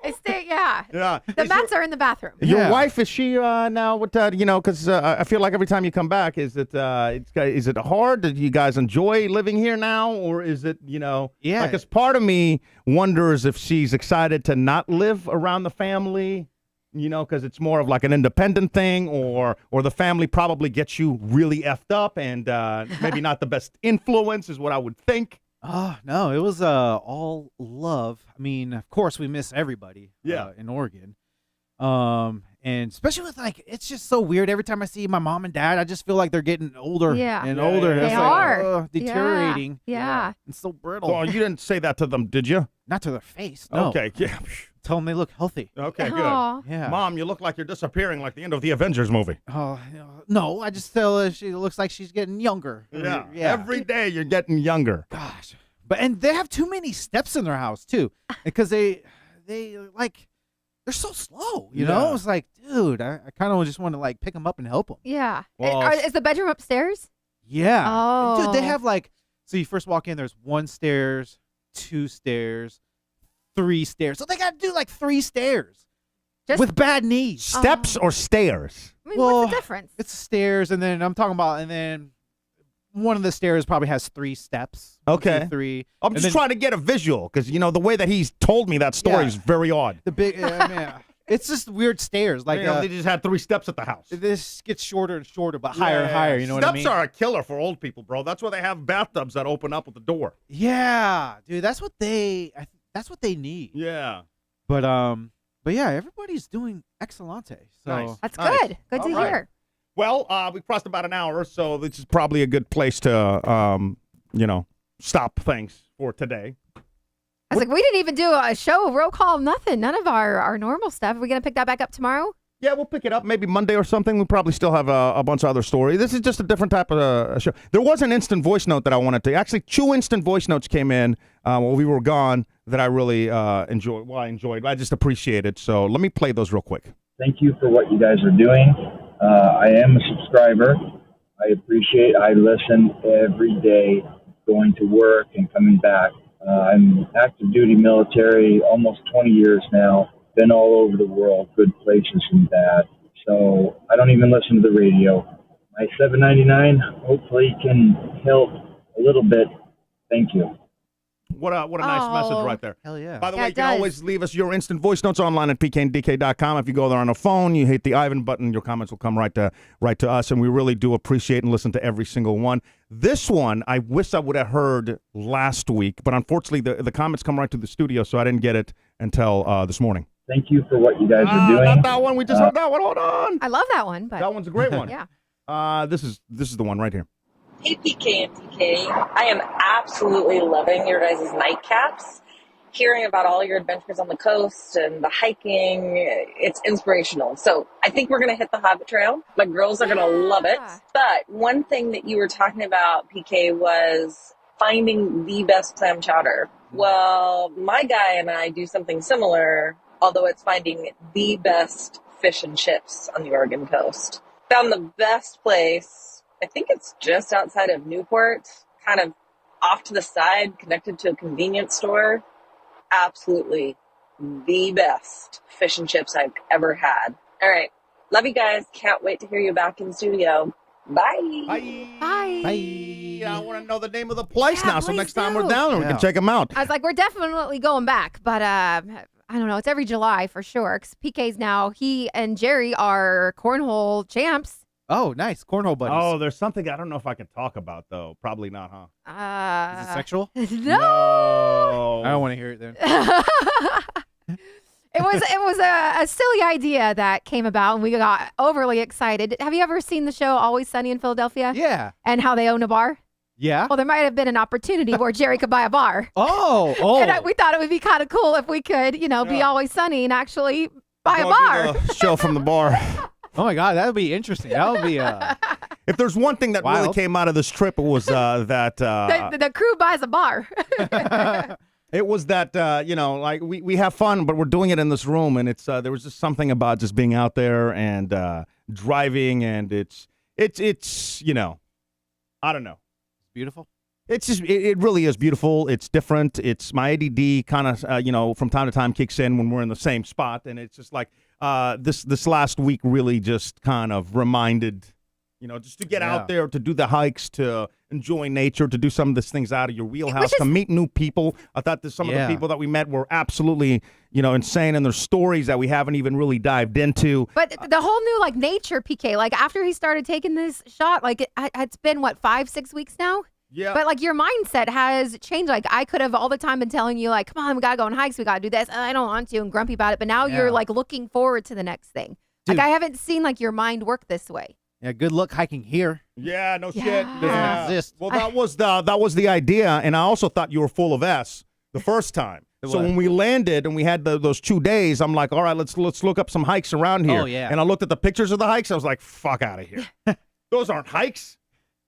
They stay, yeah. Yeah. The mats are in the bathroom. Your Yeah. wife, is she now with that? Because I feel like every time you come back, is it hard? Do you guys enjoy living here now, or is it Yeah. Because part of me wonders if she's excited to not live around the family. Because it's more of like an independent thing, or the family probably gets you really effed up, and maybe not the best influence is what I would think. Oh no, it was all love. I mean, of course, we miss everybody. Yeah. In Oregon, and especially with like, it's just so weird. Every time I see my mom and dad, I just feel like they're getting older Yeah. and Yeah, older. yeah, It's They like, are. ugh, deteriorating. Yeah. It's so brittle. Oh, you didn't say that to them, did you? Not to their face. No. Okay. Yeah. Tell them they look healthy. Okay. Good. Aw. Yeah. Mom, you look like you're disappearing like the end of the Avengers movie. Oh no, I just tell her she looks like she's getting younger. Yeah. Yeah. Every day you're getting younger. Gosh. And they have too many steps in their house too, because they like, they're so slow. You know, Yeah. it's like, dude, I kind of just want to like pick them up and help them. Yeah. Well, Is the bedroom upstairs? Yeah. Oh. Dude, they have like, so you first walk in, there's 1 stairs, 2 stairs, 3 stairs. So they got to do like 3 stairs Just, with bad knees. Steps or stairs? I mean, well, what's the difference? It's stairs, and then I'm talking about, and then one of the stairs probably has 3 steps. 1, 2, Okay. 3. I'm And just then trying to get a visual because, the way that he's told me that story Yeah. is very odd. The big, man, It's just weird stairs. Like they just had 3 steps at the house. This gets shorter and shorter, but higher and higher. You know what I mean? Steps are a killer for old people, bro. That's why they have bathtubs that open up with the door. Yeah, dude. That's what they need. Yeah. But yeah, everybody's doing excellente. So Nice. That's nice. good. Good to hear. Well, we crossed about an hour, so this is probably a good place to, stop things for today. I was like, we didn't even do a show, roll call, nothing. None of our normal stuff. Are we going to pick that back up tomorrow? Yeah, we'll pick it up maybe Monday or something. We'll probably still have a bunch of other stories. This is just a different type of show. There was an instant voice note that I wanted to. Actually, 2 instant voice notes came in while we were gone that I really enjoyed. Well, I enjoyed. I just appreciate it. So let me play those real quick. Thank you for what you guys are doing. I am a subscriber. I listen every day going to work and coming back. I'm active duty military, almost 20 years now. Been all over the world, good places and bad. So I don't even listen to the radio. My $7.99 hopefully can help a little bit. Thank you. What a nice message right there. Hell yeah. By the Yeah, way, it you can does. always leave us your instant voice notes online at pkndk.com. If you go there on a phone, you hit the Ivan button, your comments will come right to us, and we really do appreciate and listen to every single one. This one, I wish I would have heard last week, but unfortunately the comments come right to the studio, so I didn't get it until this morning. Thank you for what you guys are doing. Not that one. We just heard that one. Hold on. I love that one, but That one's a great one. yeah. This is the one right here. Hey, PK and TK. I am absolutely loving your guys' nightcaps. Hearing about all your adventures on the coast and the hiking, it's inspirational. So I think we're going to hit the Hobbit Trail. My girls are going to love it. But one thing that you were talking about, PK, was finding the best clam chowder. Well, my guy and I do something similar, although it's finding the best fish and chips on the Oregon coast. Found the best place. I think it's just outside of Newport, kind of off to the side, connected to a convenience store. Absolutely the best fish and chips I've ever had. All right. Love you guys. Can't wait to hear you back in the studio. Bye. Bye. I want to know the name of the place now, so please next time we're do. down there, we can check them out. I was like, we're definitely going back, but I don't know. It's every July for sure. 'Cause PK's now, he and Jerry are cornhole champs. Oh, nice. Cornhole buddies. Oh, there's something I don't know if I can talk about, though. Probably not, huh? Is it sexual? No. I don't want to hear it then. It was a silly idea that came about, and we got overly excited. Have you ever seen the show Always Sunny in Philadelphia? Yeah. And how they own a bar? Yeah. Well, there might have been an opportunity where Jerry could buy a bar. Oh. And we thought it would be kind of cool if we could, be Always Sunny and actually buy a bar. Show from the bar. Oh my God, that would be interesting. That would be If there's one thing that really came out of this trip, it was that the crew buys a bar. it was that like we have fun, but we're doing it in this room, and it's there was just something about just being out there and driving, and it's I don't know. Beautiful. It's just it really is beautiful. It's different. It's my ADD kind of from time to time kicks in when we're in the same spot, and it's just like this last week really just kind of reminded, just to get out there, to do the hikes, to enjoy nature, to do some of these things out of your wheelhouse, to meet new people. I thought that some of the people that we met were absolutely insane, and there's stories that we haven't even really dived into. But the whole new nature, PK, after he started taking this shot, it's been 5-6 weeks now. Yeah. But your mindset has changed. I could have all the time been telling you come on, we gotta go on hikes, we gotta do this. I don't want to, and grumpy about it. But now you're looking forward to the next thing. Dude. I haven't seen your mind work this way. Yeah, good luck hiking here. Yeah, no shit. Doesn't exist. Well, that was the idea, and I also thought you were full of S the first time. So when we landed and we had those 2 days, I'm like, all right, let's look up some hikes around here. Oh, yeah. And I looked at the pictures of the hikes. I was like, fuck out of here. Those aren't hikes.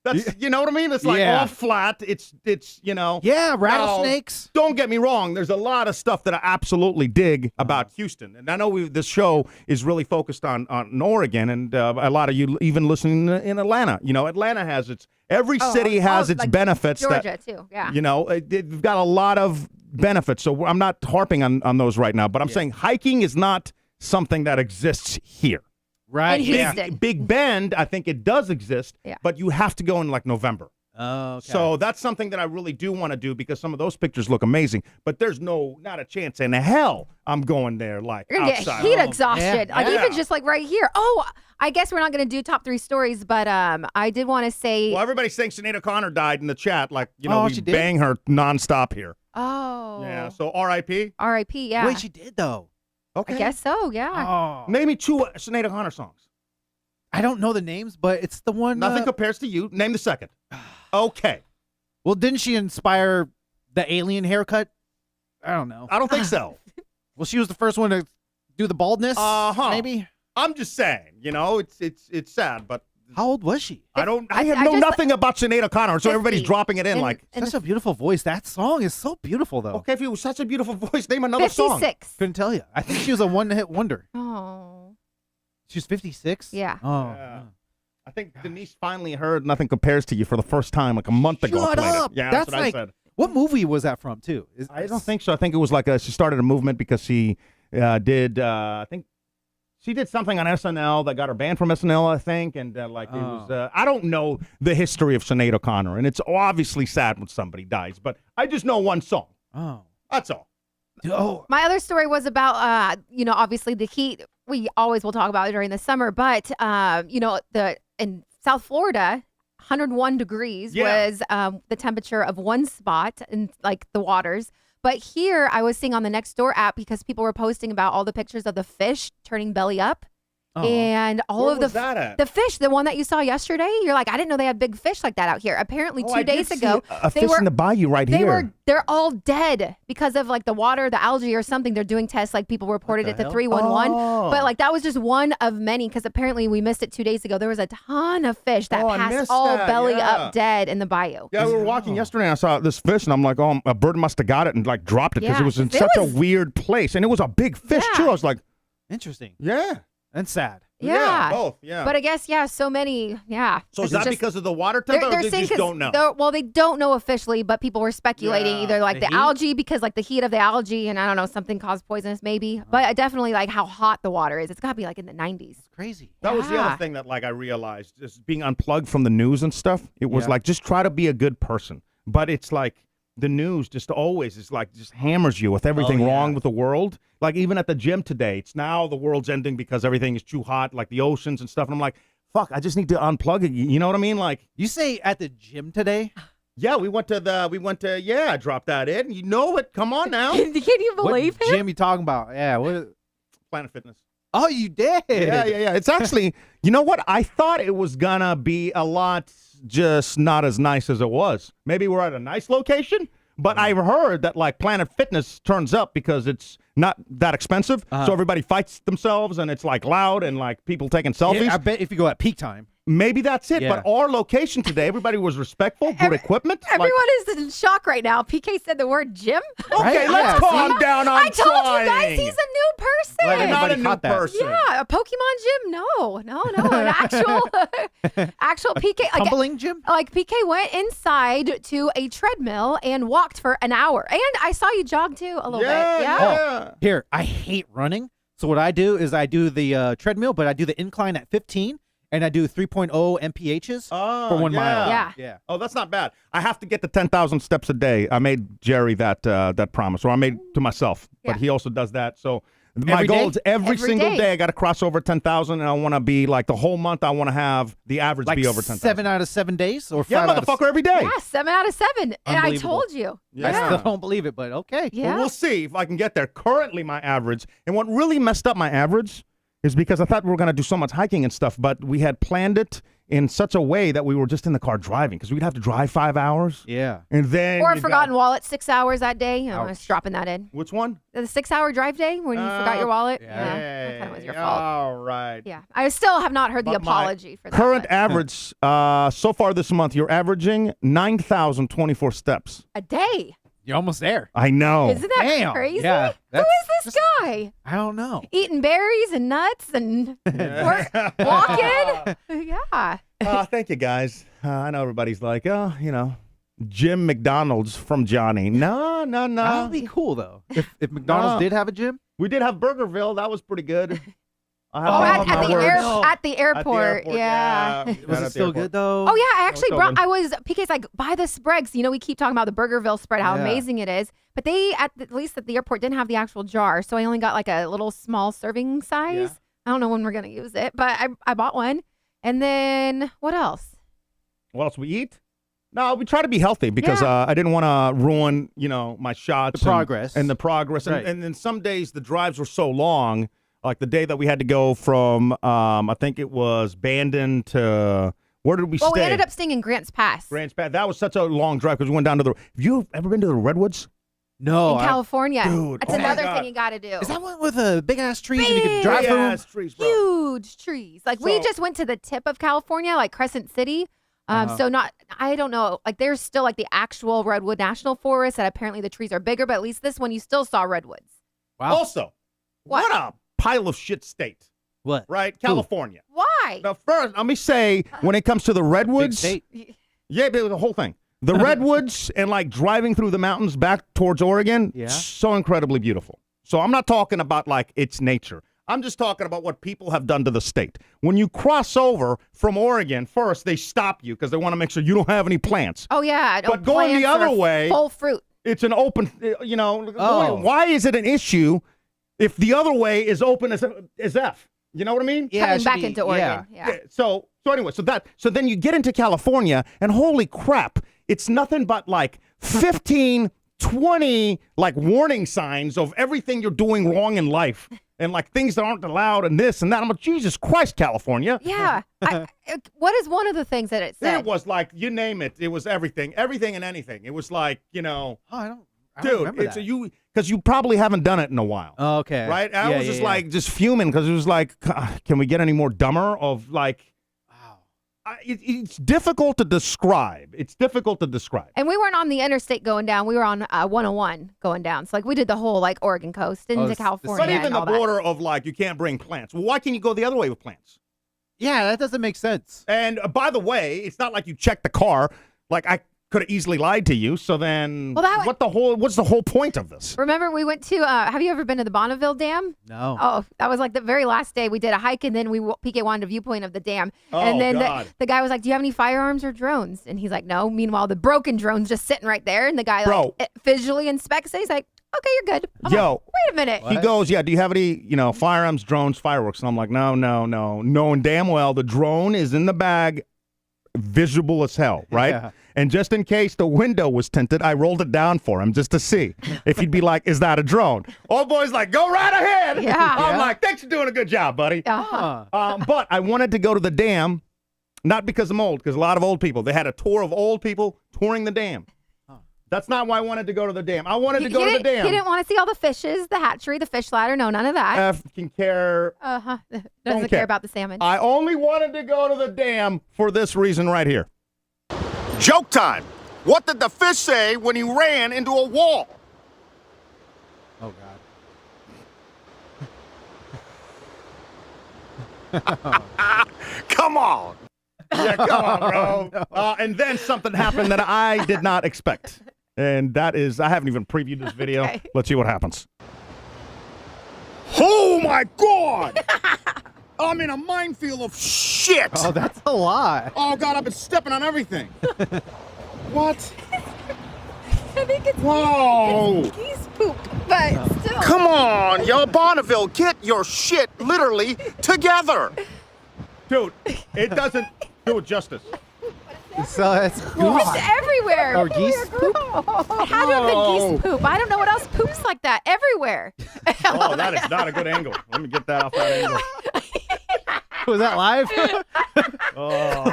That's you know what I mean? It's all flat. It's Yeah, rattlesnakes. Now, don't get me wrong. There's a lot of stuff that I absolutely dig about Houston, and I know this show is really focused on Oregon, and a lot of you even listening in Atlanta. Atlanta has every city has its benefits. Georgia too. Yeah. They've got a lot of benefits. So I'm not harping on those right now, but I'm saying hiking is not something that exists here. Right. In Houston. Big Bend, I think it does exist, but you have to go in November. Oh, okay. So that's something that I really do want to do because some of those pictures look amazing. But there's not a chance in hell I'm going there like You're gonna outside. get heat exhaustion. Yeah. Like Yeah. even just like right here. Oh, I guess we're not gonna do top 3 stories, but I did want to say. Well, everybody's saying Sinead O'Connor died in the chat. Like, we she did? bang her nonstop here. Oh. Yeah. So R.I.P. R.I.P. Yeah. Wait, she did though. Okay. I guess so. Yeah. Oh. Maybe 2 Sinead O'Connor songs. I don't know the names, but it's the one. Nothing compares to you. Name the second. Okay. Well, didn't she inspire the alien haircut? I don't know. I don't think so. Well, she was the first one to do the baldness. Maybe. I'm just saying. It's sad, but How old was she? I know just- nothing about Sinead O'Connor, so 50. everybody's dropping it in like. Such a beautiful voice. That song is so beautiful, though. Okay, if it was such a beautiful voice, name another song. 56. Couldn't tell you. I think she was a one-hit wonder. Oh. She was 56. Yeah. Oh. Yeah. I think Denise finally heard "Nothing Compares to You" for the first time like a month ago. Shut Played it. up. Yeah, That's what like. I said. What movie was that from, too? I don't think so. I think it was like she started a movement because she did. I think she did something on SNL that got her banned from SNL. I think, and it was. I don't know the history of Sinead O'Connor, and it's obviously sad when somebody dies. But I just know one song. Oh. That's all. Oh. My other story was about, obviously the heat. We always will talk about it during the summer, but in South Florida, 101 degrees was the temperature of one spot in like the waters. But here, I was seeing on the Nextdoor app because people were posting about all the pictures of the fish turning belly up. Oh. And all Where of was that at? the fish, the one that you saw yesterday, you're like, I didn't know they had big fish like that out here. Apparently, 2 I did days see ago, a fish in the bayou right here. they're all dead because of like the water, the algae or something. They're doing tests, like people reported it to 311. Oh. But like that was just one of many because apparently we missed it 2 days ago. There was a ton of fish that I passed missed all that, belly yeah. up dead in the bayou. Yeah, we were walking yesterday and I saw this fish and I'm like, oh, a bird must have got it and like dropped it because Yeah, it was in it such was- a weird place. And it was a big fish Yeah. too. I was like, Interesting. yeah. And sad. Yeah. Both, yeah. But I guess, so many, So It's is that just- because of the water temperature or they saying just don't know? They don't know officially, but people were speculating Yeah. either like The the heat? algae because like the heat of the algae and I don't know, something caused poisonous maybe. But definitely like how hot the water is. It's got to be like in the 90s. It's crazy. That was the Yeah. other thing that like I realized, just being unplugged from the news and stuff. It was Yeah. like, just try to be a good person. But it's like the news just always is like, just hammers you with everything Oh, yeah. wrong with the world. Like even at the gym today, it's now the world's ending because everything is too hot, like the oceans and stuff. And I'm like, fuck, I just need to unplug it. You know what I mean? Like, You say at the gym today? yeah, I dropped that in. You know it. Come on now. Can you believe what him? gym you talking about? Yeah. What? Planet Fitness. Oh, you did. Yeah. It's actually, you know what? I thought it was gonna be a lot just not as nice as it was. Maybe we're at a nice location, but I've heard that like Planet Fitness turns up because it's not that expensive. So everybody fights themselves and it's like loud and like people taking selfies. Yeah, I bet if you go at peak time. Maybe that's it. Yeah. But our location today, everybody was respectful, good equipment. Everyone is in shock right now. PK said the word gym. Okay, Right? let's Yeah, calm see? down. I told you guys he's a new person. Like You're not a Everybody new caught that. person. Yeah, a Pokemon gym? No, an actual PK. Like, Tumbling gym? like PK went inside to a treadmill and walked for an hour, and I saw you jog too a little bit. Yeah. Here, I hate running. So what I do is I do the treadmill, but I do the incline at 15, and I do 3.0 mpHs for 1 mile. Yeah. Yeah. Oh, that's not bad. I have to get to 10,000 steps a day. I made Jerry that promise, or I made to myself, but Yeah. he also does that. So my Every goal day? is every Every single day. day I got to cross over 10,000, and I want to be like the whole month. I want to have the average Like be over 10,000. 7 out of 7 days, or 5 Yeah, out of motherfucker, every day. Yeah, 7 out of 7. And I Unbelievable. told you. Yeah. I still don't believe it, but okay. Yeah. Well, we'll see if I can get there. Currently, my average, and what really messed up my average is because I thought we were going to do so much hiking and stuff, but we had planned it in such a way that we were just in the car driving because we'd have to drive 5 hours. Yeah. And then Or a you forgotten got- wallet, 6 hours that day. I was Ouch. dropping that in. Which one? The 6-hour drive day when you forgot your wallet. yeah. That kind of was your fault. All right. Yeah. I still have not heard the But my apology for that. Current but- average so far this month, you're averaging 9,024 steps. a day. You're almost there. I know. Isn't that Damn. crazy? Yeah, Who that's is this guy? I don't know. Eating berries and nuts and walking? Yeah. Thank you, guys. I know everybody's like, oh, Jim McDonald's from Johnny. No. That would be cool though. If McDonald's No. did have a gym. We did have Burgerville. That was pretty good. At the airport. Yeah. Was it still good though? Oh yeah, I actually PK's like, buy the spread. You know, we keep talking about the Burgerville spread, how amazing it is. But they, at least at the airport, didn't have the actual jar. So I only got like a little small serving size. Yeah. I don't know when we're going to use it, but I bought one. And then what else? What else we eat? No, we try to be healthy because I didn't want to ruin, my shots. The progress. And the progress. Right. And then some days the drives were so long, like the day that we had to go from, I think it was Bandon to, where did we stay? Well, we ended up staying in Grants Pass. That was such a long drive because we went down to have you ever been to the Redwoods? No. In California. Dude, that's another thing you got to do. Is that one with big ass trees and you can drive through? Trees, bro. Huge trees. Like we just went to the tip of California, like Crescent City. So I don't know, like there's still like the actual Redwood National Forest that apparently the trees are bigger, but at least this one you still saw redwoods. Wow. Also, what a pile of shit state. What? Right? California. Why? Now first, let me say, when it comes to the redwoods, big state. Yeah, but the whole thing. The redwoods and like driving through the mountains back towards Oregon, so incredibly beautiful. So I'm not talking about like its nature. I'm just talking about what people have done to the state. When you cross over from Oregon, first they stop you because they want to make sure you don't have any plants. Oh yeah, but going the other way, full fruit. It's an open. Why is it an issue if the other way is open as F? You know what I mean? Yeah, coming back into Oregon. Yeah. So anyway, so then you get into California, and holy crap, it's nothing but like 15, 20 like warning signs of everything you're doing wrong in life. And like things that aren't allowed and this and that. I'm like, Jesus Christ, California. Yeah. What is one of the things that it said? It was like, you name it. It was everything and anything. It was like, I don't dude, remember it's that. because you probably haven't done it in a while. Oh, okay. Right? I was just fuming because it was like, can we get any more dumber of like, it's difficult to describe. And we weren't on the interstate going down. We were on 101 going down. So like we did the whole like Oregon coast into California. But even the border of like, you can't bring plants. Well, why can't you go the other way with plants? Yeah, that doesn't make sense. And by the way, it's not like you check the car. Like I could have easily lied to you. So then what's the whole point of this? Remember we went to, have you ever been to the Bonneville Dam? No. Oh, that was like the very last day we did a hike and then PK wanted a viewpoint of the dam. Oh, and then God. the guy was like, do you have any firearms or drones? And he's like, no. Meanwhile, the broken drone's just sitting right there. And the guy like visually inspects it. He's like, okay, you're good. I'm like, wait a minute. He goes, do you have any, firearms, drones, fireworks? And I'm like, no. Knowing damn well the drone is in the bag, visible as hell, right? Yeah. And just in case the window was tinted, I rolled it down for him just to see if he'd be like, is that a drone? Old boy's like, go right ahead. Yeah. I'm like, thanks for doing a good job, buddy. Uh-huh. But I wanted to go to the dam, not because I'm old, because a lot of old people, they had a tour of old people touring the dam. That's not why I wanted to go to the dam. I wanted to go to the dam. He didn't want to see all the fishes, the hatchery, the fish ladder. No, none of that. Can care. Doesn't care about the salmon. I only wanted to go to the dam for this reason right here. Joke time. What did the fish say when he ran into a wall? Oh, God. Come on. Yeah, come on, bro. No. And then something happened that I did not expect. And that is, I haven't even previewed this video. Okay. Let's see what happens. Oh, my God. I'm in a minefield of shit. Oh, that's a lot. Oh, God, I've been stepping on everything. What? I think it's geese poop, but still. Come on, yo, Bonneville, get your shit literally together. Dude, it doesn't do it justice. So it's It's everywhere. Or geese poop? It had to have been geese poop. I don't know what else poops like that. Everywhere. Oh, that is not a good angle. Let me get that off that angle. Was that live? Oh.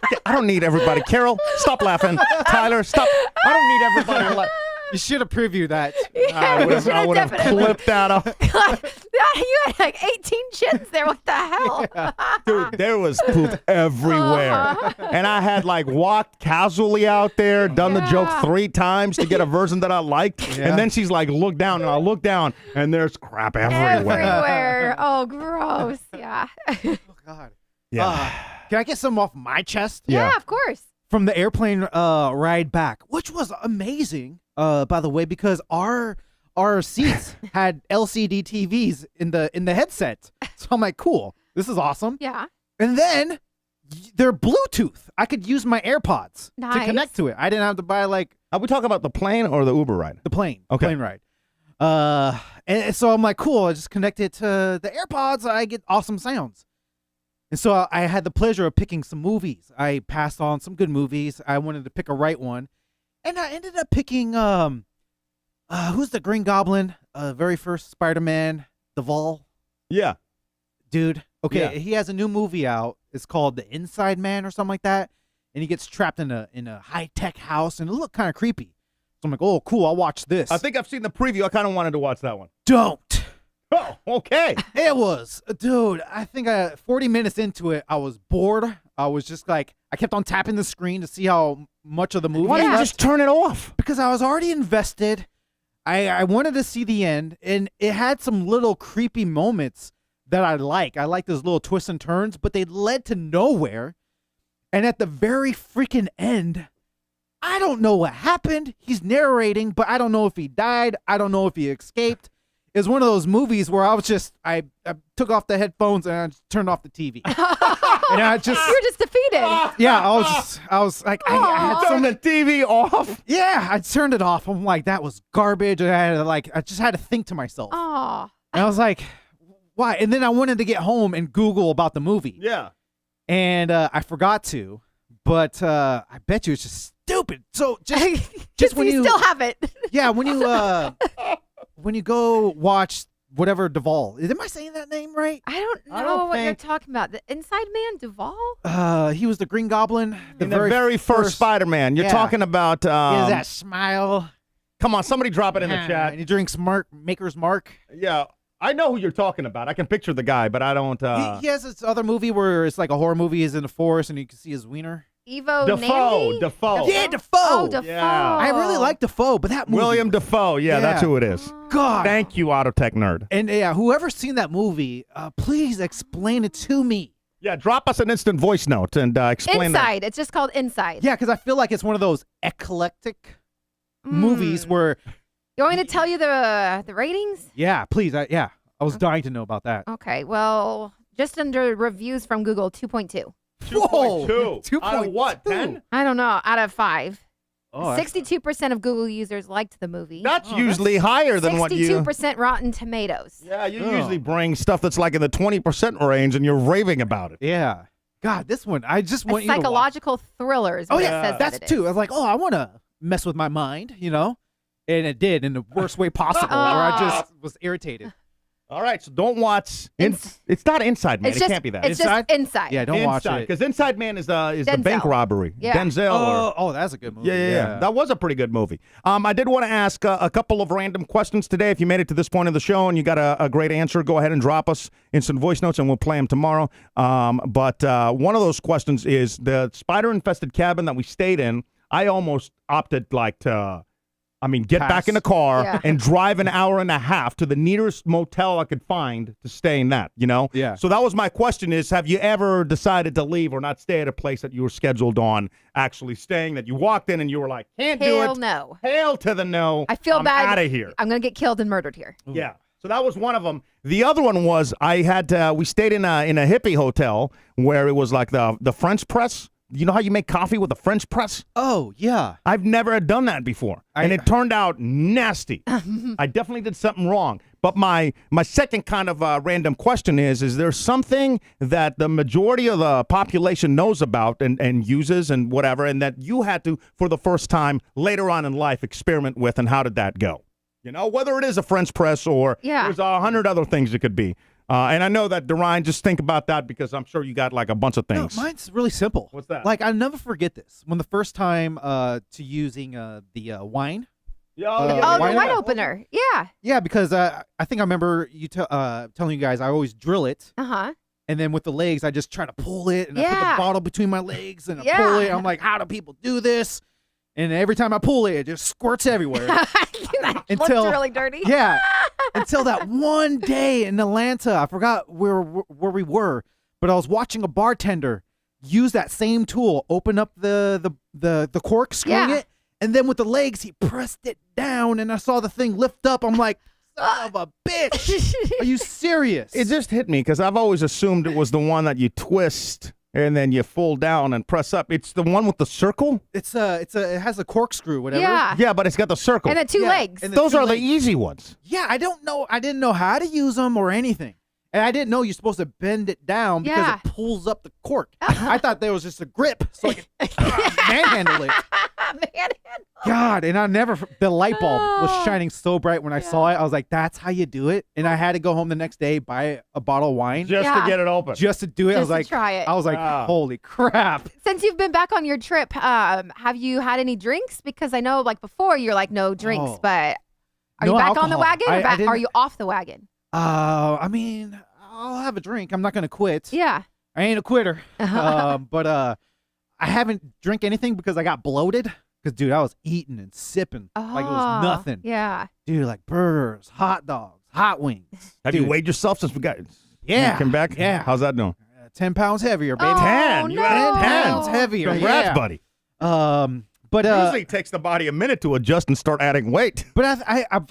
Okay, I don't need everybody. Carol, stop laughing. Tyler, stop. I don't need everybody. You should have previewed that. I would have clipped that up. You had like 18 chins there. What the hell? Yeah. Dude, there was poop everywhere. And I had like walked casually out there, done the joke 3 times to get a version that I liked. Yeah. And then she's like, look down. And I look down and there's crap everywhere. Everywhere. Oh, gross. Yeah. Oh, God. Yeah. Can I get some off my chest? Yeah, of course. From the airplane ride back, which was amazing, by the way, because our our seats had LCD TVs in the headset. So I'm like, cool, this is awesome. Yeah. And then they're Bluetooth. I could use my AirPods to Nice. connect to it. I didn't have to buy like Are we talking about the plane or the Uber ride? the plane. Okay. Plane ride. And so I'm like, cool. I just connect it to the AirPods. I get awesome sounds. And so I had the pleasure of picking some movies. I passed on some good movies. I wanted to pick a right one. And I ended up picking, who's the Green Goblin? Very first Spider-Man, Duvall. Yeah. Dude. Okay, Yeah. he has a new movie out. It's called The Inside Man or something like that. And he gets trapped in a high-tech house, and it looked kind of creepy. So I'm like, oh, cool, I'll watch this. I think I've seen the preview. I kind of wanted to watch that one. Don't. Oh, okay. It was, dude, I think 40 minutes into it, I was bored. I was just like, I kept on tapping the screen to see how much of the movie Why didn't you left. just turn it off? Because I was already invested. I wanted to see the end, and it had some little creepy moments that I like. I like those little twists and turns, but they led to nowhere. And at the very freaking end, I don't know what happened. He's narrating, but I don't know if he died. I don't know if he escaped. It's one of those movies where I was just, I took off the headphones and I just turned off the TV. And I just, You're just defeated. yeah, I was like, I had so Turn many, the TV off. yeah, I turned it off. I'm like, that was garbage. And I just had to think to myself. Oh. And I was like, why? And then I wanted to get home and Google about the movie. Yeah. And I forgot to, but I bet you it's just stupid. So just Just when you still have it. yeah, when you go watch whatever Duvall, am I saying that name right? I don't know I don't what you're think- talking about. The Inside Man, Duvall? He was the Green Goblin. In the very first Spider-Man. You're Yeah. talking about. He has that smile. Come on, somebody drop it in the chat. And he drinks Maker's Mark. Yeah. I know who you're talking about. I can picture the guy, but I don't. He has this other movie where it's like a horror movie. He's in the forest and you can see his wiener. Evo Defoe. Namby? Defoe. Yeah, Defoe. Oh, Defoe. Yeah. I really like Defoe, but that movie. William Defoe. Yeah, that's Yeah. who it is. God. Thank you, Auto Tech Nerd. And yeah, whoever's seen that movie, please explain it to me. Yeah, drop us an instant voice note and explain Inside. It's just called Inside. Yeah, because I feel like it's one of those eclectic movies where, You want me to tell you the ratings? yeah, please. I was dying to know about that. Okay, well, just under reviews from Google, 2.2. that. 2.2. Out of 2.2. what? 10? I don't know, out of 5. Oh, 62% of Google users liked the movie. That's usually higher than what you. 62% Rotten Tomatoes. Yeah, you Oh. usually bring stuff that's like in the 20% range and you're raving about it. yeah. God, this one, I just A want you to watch. psychological thriller is Oh, what yeah, it says that's that it too. I is. was like, oh, I want to mess with my mind, you know? And it did in the worst way possible, where I just was irritated. All right, so don't watch. It's not Inside Man. It's It just, can't be that. It's Inside? just Inside. Yeah, don't watch it. Because Inside Man is the bank Denzel. robbery. Yeah. Denzel. Oh, that's a good movie. Yeah. That was a pretty good movie. I did want to ask a couple of random questions today. If you made it to this point of the show and you got a great answer, go ahead and drop us instant voice notes and we'll play them tomorrow. But one of those questions is the spider-infested cabin that we stayed in. I almost opted get Pass. back in the car Yeah. and drive an hour and a half to the nearest motel I could find to stay in that, you know? Yeah. So that was my question is, have you ever decided to leave or not stay at a place that you were scheduled on actually staying, that you walked in and you were like, can't do Hell it. no. Hail to the no. I feel I'm bad. out of here. I'm going to get killed and murdered here. Yeah. So that was one of them. The other one was we stayed in a hippie hotel where it was like the French press. You know how you make coffee with a French press? Oh, yeah. I've never had done that before, and it turned out nasty. I definitely did something wrong. But my second kind of random question is there something that the majority of the population knows about and uses and whatever, and that you had to, for the first time later on in life, experiment with, and how did that go? You know, whether it is a French press or there's 100 other things it could be. And I know that, Duryan, just think about that because I'm sure you got like a bunch of things. No, mine's really simple. What's that? Like, I'll never forget this. When the first time to using the wine. Oh, the wine wine opener. Yeah. Yeah, because I think I remember you telling you guys I always drill it. Uh-huh. And then with the legs, I just try to pull it. And I put Yeah. the bottle between my legs and I Yeah. pull it. I'm like, how do people do this? And every time I pull it, it just squirts everywhere. That Until- looked really dirty. Yeah. Until that one day in Atlanta, I forgot where we were, but I was watching a bartender use that same tool, open up the cork, screwing Yeah. it, And then with the legs, he pressed it down, and I saw the thing lift up. I'm like, son of a bitch. Are you serious? It just hit me because I've always assumed it was the one that you twist and then you fold down and press up. It's the one with the circle? It has a corkscrew, whatever. Yeah. Yeah, but it's got the circle. And the two legs. And Those two are the legs. easy ones. Yeah, I didn't know how to use them or anything. And I didn't know you're supposed to bend it down because Yeah. it pulls up the cork. I thought there was just a grip so I could manhandle it. God, and the light bulb was shining so bright when I saw it. I was like, that's how you do it. And I had to go home the next day, buy a bottle of wine Just to get it open. just to do it. I was Just to like, try it. I was like, holy crap. Since you've been back on your trip, have you had any drinks? Because I know, like before, you're like no drinks, but are No you back on the alcohol. wagon? Or I didn't- are you off the wagon? I mean, I'll have a drink. I'm not going to quit. Yeah. I ain't a quitter. But I haven't drank anything because I got bloated. Because, dude, I was eating and sipping like it was nothing. Yeah. Dude, like burgers, hot dogs, hot wings. Have Dude, you weighed yourself since we got Yeah. came back? Yeah. How's that doing? 10 pounds heavier, baby. Oh, 10. You added 10 pounds no. heavier. Congrats, yeah. buddy. But Usually it takes the body a minute to adjust and start adding weight. but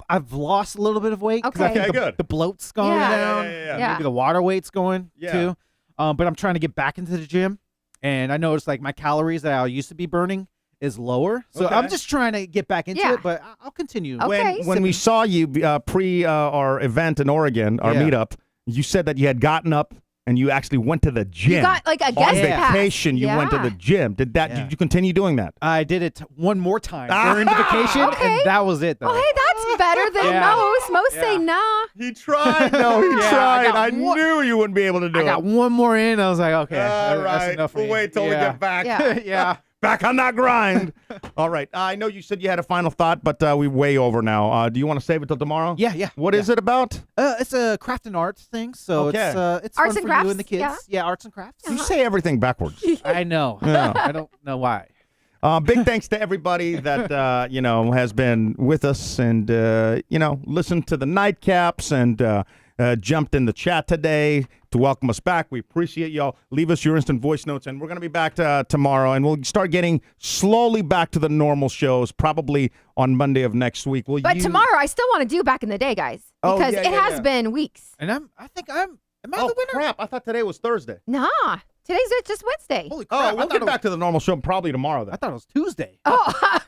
I've lost a little bit of weight because I Okay. think Okay, the, good. the bloat's going Yeah. down. Yeah. Maybe the water weight's going Yeah. too. But I'm trying to get back into the gym, and I noticed like my calories that I used to be burning is lower. So Okay. I'm just trying to get back into Yeah. it, but I'll continue. Okay. When we saw you pre our event in Oregon, our Yeah. meetup, you said that you had gotten up and you actually went to the gym. You got like a on guest pass. vacation. You went to the gym. Did you continue doing that? I did it one more time during the vacation, Okay. and that was it. Though. Well, hey, that's better than Yeah. most. Most say nah. He tried. No, he Yeah, tried. I I got one- knew you wouldn't be able to do I it. got one more in. I was like, okay, All that's right. enough for We'll me. wait till we Yeah. get back. Yeah. Yeah. Back on that grind. All right. I know you said you had a final thought, but we're way over now. Do you want to save it till tomorrow? Yeah. What is it about? It's a craft and arts thing, so Okay. it's Arts fun and for you and the crafts, kids. Yeah, arts and crafts. You say everything backwards. I know. Yeah. I don't know why. Big thanks to everybody that has been with us and listened to the nightcaps and jumped in the chat today to welcome us back. We appreciate y'all. Leave us your instant voice notes, and we're going to be back tomorrow, and we'll start getting slowly back to the normal shows, probably on Monday of next week. But tomorrow, I still want to do back in the day, guys, Oh, because yeah, it yeah, has yeah. been weeks. And am I the winner? Crap! I thought today was Thursday. Nah, today's just Wednesday. Holy crap! Oh, I we'll thought get it back to the normal show probably tomorrow I then. thought it was Tuesday. Oh,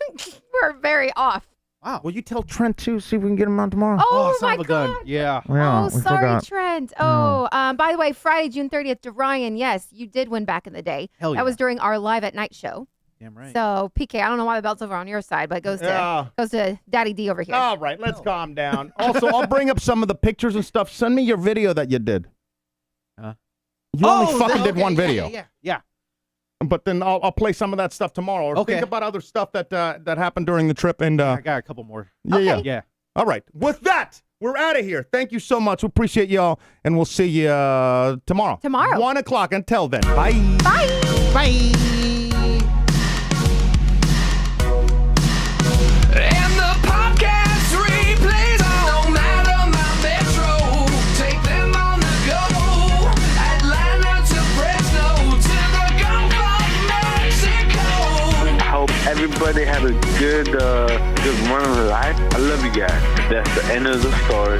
we're very off. Wow. Will you tell Trent too? See if we can get him on tomorrow. Oh, son my of a God. gun. Yeah. Oh, sorry, Trent. Oh, by the way, Friday, June 30th, Duryan, yes, you did win back in the day. Hell yeah. That was during our live at night show. Damn right. So, PK, I don't know why the belt's over on your side, but it goes to Daddy D over here. All right, let's calm down. Also, I'll bring up some of the pictures and stuff. Send me your video that you did. Huh? You only fucking did one video. Yeah. But then I'll play some of that stuff tomorrow. Or Okay. think about other stuff that happened during the trip. And I got a couple more. yeah. Yeah. All right. With that, we're out of here. Thank you so much. We appreciate y'all, and we'll see you tomorrow. Tomorrow. 1 o'clock. Until then, bye. Bye. Bye. And the podcast replays no matter my metro. Take them on the go. Atlanta to Fresno to the Gulf of Mexico. I hope everybody have a good run of life. I love you guys. That's the end of the story.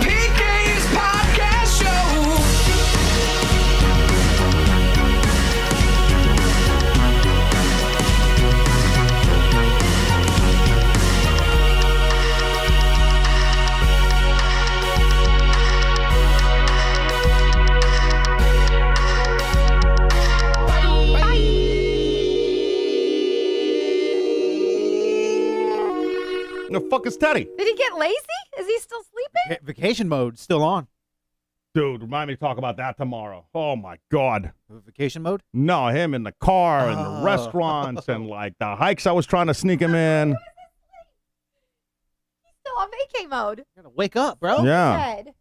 PK's podcast show. The fuck is Teddy? Did he get lazy? Is he still sleeping? Vacation mode still on. Dude, remind me to talk about that tomorrow. Oh, my God. Vacation mode? No, him in the car and the Oh. restaurants and, like, the hikes I was trying to sneak him in. He's still on vacay mode. You gotta wake up, bro. Yeah. Good.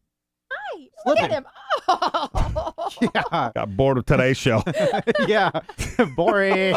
Hi. Look at him. Oh. Yeah. Got bored of today's show. Yeah. Boring.